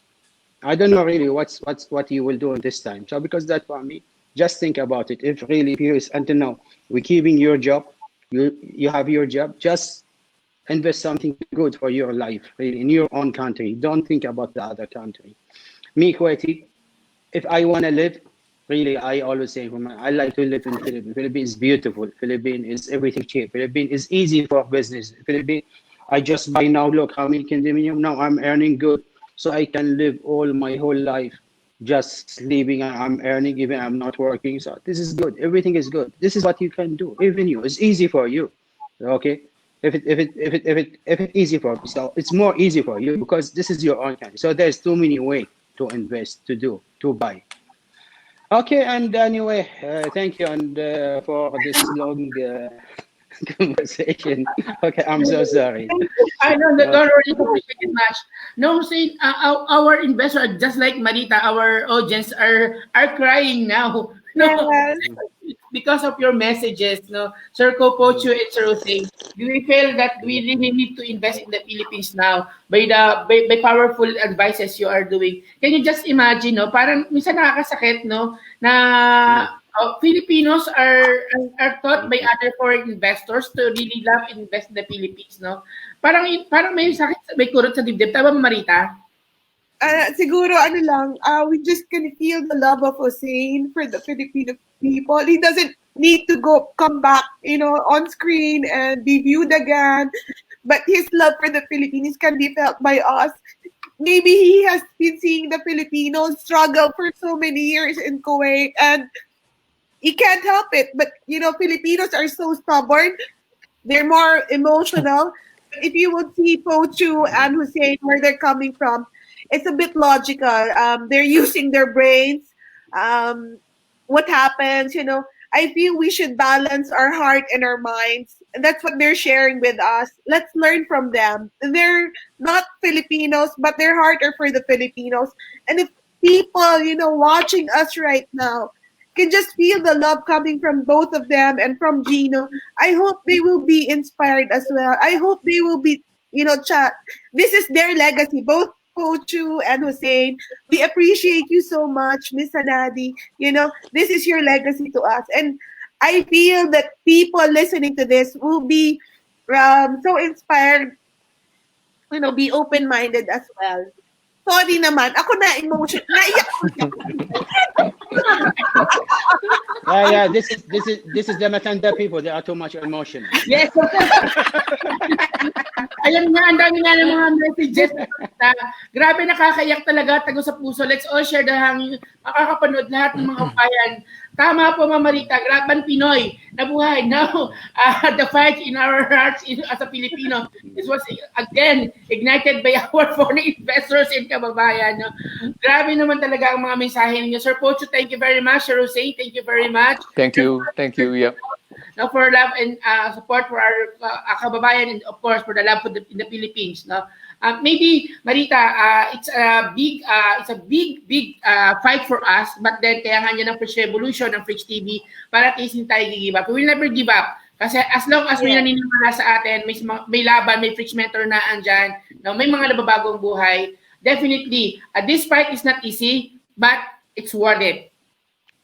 I don't know really what you will do in this time. So because that for me, just think about it. If really if you is until now we're keeping your job, you have your job, just invest something good for your life, really, in your own country. Don't think about the other country. Me, Kuwaiti, if I want to live, really, I always say, I like to live in Philippines. Philippines is beautiful. Philippines is everything cheap. Philippines is easy for business. Philippines, I just buy now. Look how many condominium now. I'm earning good, so I can live all my whole life just living. I'm earning even I'm not working. So this is good. Everything is good. This is what you can do. Even you, it's easy for you. Okay. If it easy for you, so it's more easy for you because this is your own country. So there's too many ways to invest, to do, to buy. Okay, and anyway, thank you and for this long conversation. Okay, I'm so sorry. I know that don't Okay. really appreciate it much. No, see, our investors, just like Marita, our audience are crying now. No, Yes. because of your messages, no, Sir Kopocho and Sir Jose, we feel that we really need to invest in the Philippines now by powerful advices you are doing. Can you just imagine, no? Parang minsan nakakasakit, no, na Filipinos are taught by other foreign investors to really love and invest in the Philippines, no? Parang may sakit, may kurot sa dibdib. Tama ba, Marita? siguro ano lang, we just can feel the love of Hussein for the Filipino people. He doesn't need to come back, on screen and be viewed again. But his love for the Philippines can be felt by us. Maybe he has been seeing the Filipinos struggle for so many years in Kuwait, and he can't help it. But Filipinos are so stubborn. They're more emotional. But if you would see Pochu and Hussein, where they're coming from, it's a bit logical. They're using their brains. What happens, I feel we should balance our heart and our minds. And that's what they're sharing with us. Let's learn from them. They're not Filipinos, but their heart are for the Filipinos. And if people, watching us right now, can just feel the love coming from both of them and from Gino, I hope they will be inspired as well. I hope they will be, chat. This is their legacy, both Pochu and Hussein. We appreciate you so much, Miss Hanadi. This is your legacy to us. And I feel that people listening to this will be so inspired, be open-minded as well. Sorry naman, ako na emotion. Naiyak ko siya. Yeah. This is the Matanda people. They are too much emotional. Yes. Alam nga, ang dami nga ng mga messages. Grabe, nakakayak talaga, tago sa puso. Let's all share the hangin. Makakapanood lahat ng mga bayan. Tama po, Mama Rita. Graban Pinoy. Nabuhay. Now, the fight in our hearts as a Filipino, this was again ignited by our foreign investors and kababayan. No? Grabe naman talaga ang mga mensahe ninyo. Sir Pocho, thank you very much. Sir Jose, thank you very much. Thank you. Yep. No, for love and support for our kababayan, and of course for the love in the Philippines. No, maybe Marita, it's a big fight for us. But then kaya nga niya ng Fresh Revolution, ng Fresh TV, para at least hindi tayo give up. We will never give up. Kasi as long as may naniniwala sa atin, may laban, may Fresh mentor na andyan, no, may mga nababagong buhay. Definitely, this fight is not easy, but it's worth it.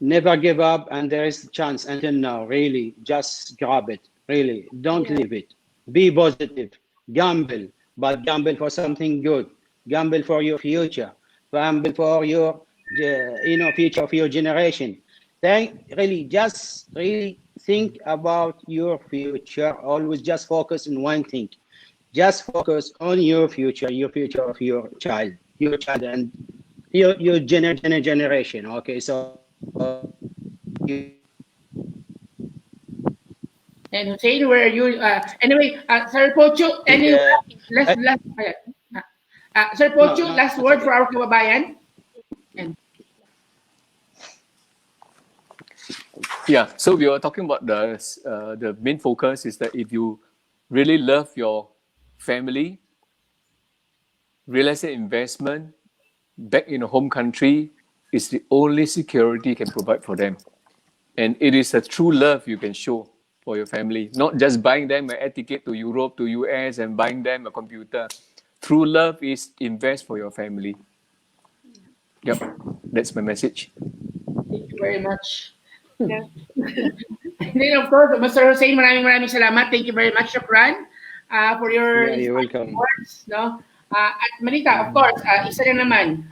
Never give up, and there is a chance until now. Really, just grab it. Really, don't leave it. Be positive. Gamble, but gamble for something good. Gamble for your future. Gamble for your, future of your generation. Just think about your future. Always just focus on one thing. Just focus on your future of your child, and your generation. Okay, so. And Hussein, where are you? Anyway, Sir Pocho, Sir Pocho, last word for our kababayan. Yeah, so we were talking about the main focus is that if you really love your family, real estate investment back in a home country is the only security you can provide for them. And it is a true love you can show for your family, not just buying them an air ticket to Europe, to US, and buying them a computer. True love is invest for your family. Yep, that's my message. Thank you very much. Yeah. And then of course, Mr. Hussein, maraming salamat. Thank you very much, Shukran, for your you're welcome. words. No? At Marita, of course, isa na naman.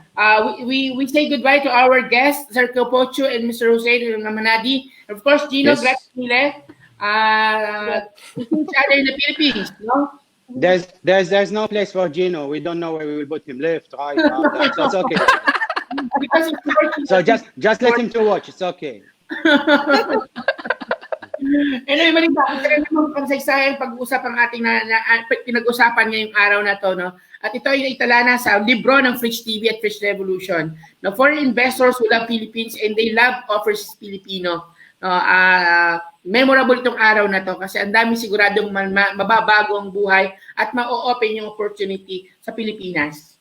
We say goodbye to our guests, Sir Pocho and Mr. Hussein Manadi. Of course, Gino, grazie mille. We see each other in the Philippines, no? There's no place for Gino. We don't know where we will put him, left, right. That's okay. Because So just let him to watch. It's okay. Anyway, Marita, isa na naman pagsaysayan pag-usap ang ating pinag-usapan ngayong araw na to, no? At ito ay itala na sa libro ng Fresh TV at Fresh Revolution. No, foreign investors who love Philippines and they love offers Filipino. No, memorable itong araw na to kasi ang dami siguradong mababago ang buhay at ma-open yung opportunity sa Pilipinas.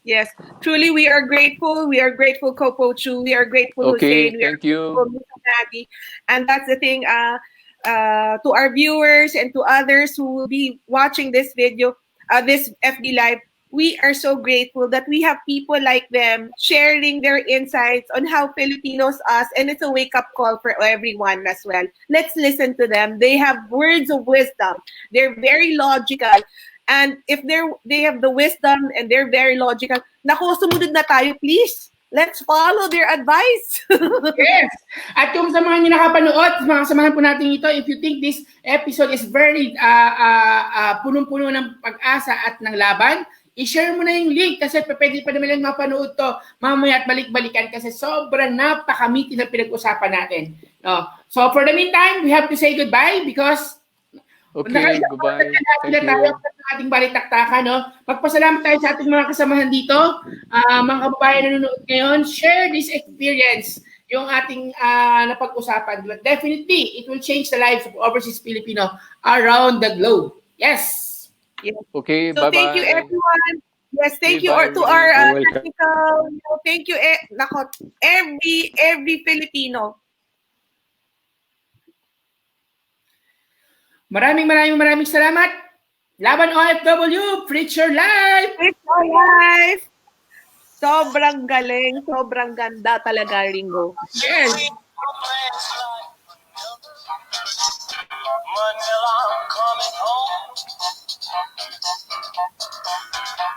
Yes, truly we are grateful. We are grateful, Pochu. We are grateful, Okay, Hussein. thank you. And that's the thing, to our viewers and to others who will be watching this video, this FB Live, we are so grateful that we have people like them sharing their insights on how Filipinos us, and it's a wake-up call for everyone as well. Let's listen to them. They have words of wisdom. They're very logical. And if they have the wisdom and they're very logical, naku, sumunod na tayo, please. Let's follow their advice. Yes. At yung sa mga hindi nakapanood, mga kasamahan po natin ito, if you think this episode is very punong-puno ng pag-asa at ng laban, i-share mo na yung link kasi pwede pa naman lang mapanood to mamaya at balik-balikan kasi sobrang napakamiti na pinag-usapan natin. No? So for the meantime, we have to say goodbye because Okay, goodbye. Thank you. Tayo sa ating balitaktakan, no? Magpasalamat tayo sa ating mga kasamahan dito. Mga kababayan na nanonood ngayon, share this experience, yung ating napag-usapan. But definitely, it will change the lives of overseas Filipino around the globe. Yes. Yes. Okay, So bye-bye. thank you everyone. Yes, thank you Bye, to our everybody. technical. Thank you every Filipino. Maraming salamat. Laban OFW, preach your life. Preach your life. Sobrang galing, sobrang ganda talaga, Ringo. Yes. Manila, I'm coming home.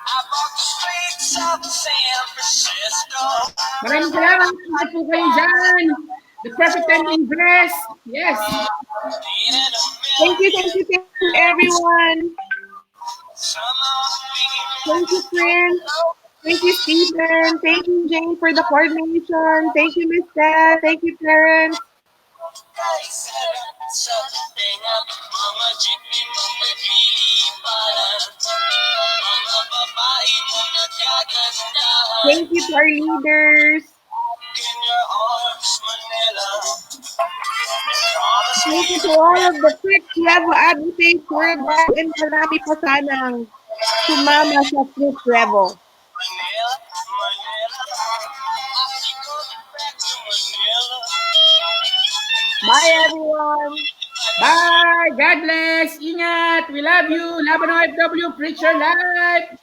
I walk the streets of San Francisco. Maraming salamat. Ingat po kayo dyan. The perfect time to invest. Yes. Thank you, everyone. Thank you, friends. Thank you, Stephen. Thank you, Jane, for the coordination. Thank you, Miss Steph. Thank you, Terrence. Thank you to our leaders. Thank you to all of the Fifth Level advocates worldwide and marami pa sanang sumama sa Fifth Level. Bye, everyone. Bye. God bless. Ingat. We love you. Laban OFW, preach your life.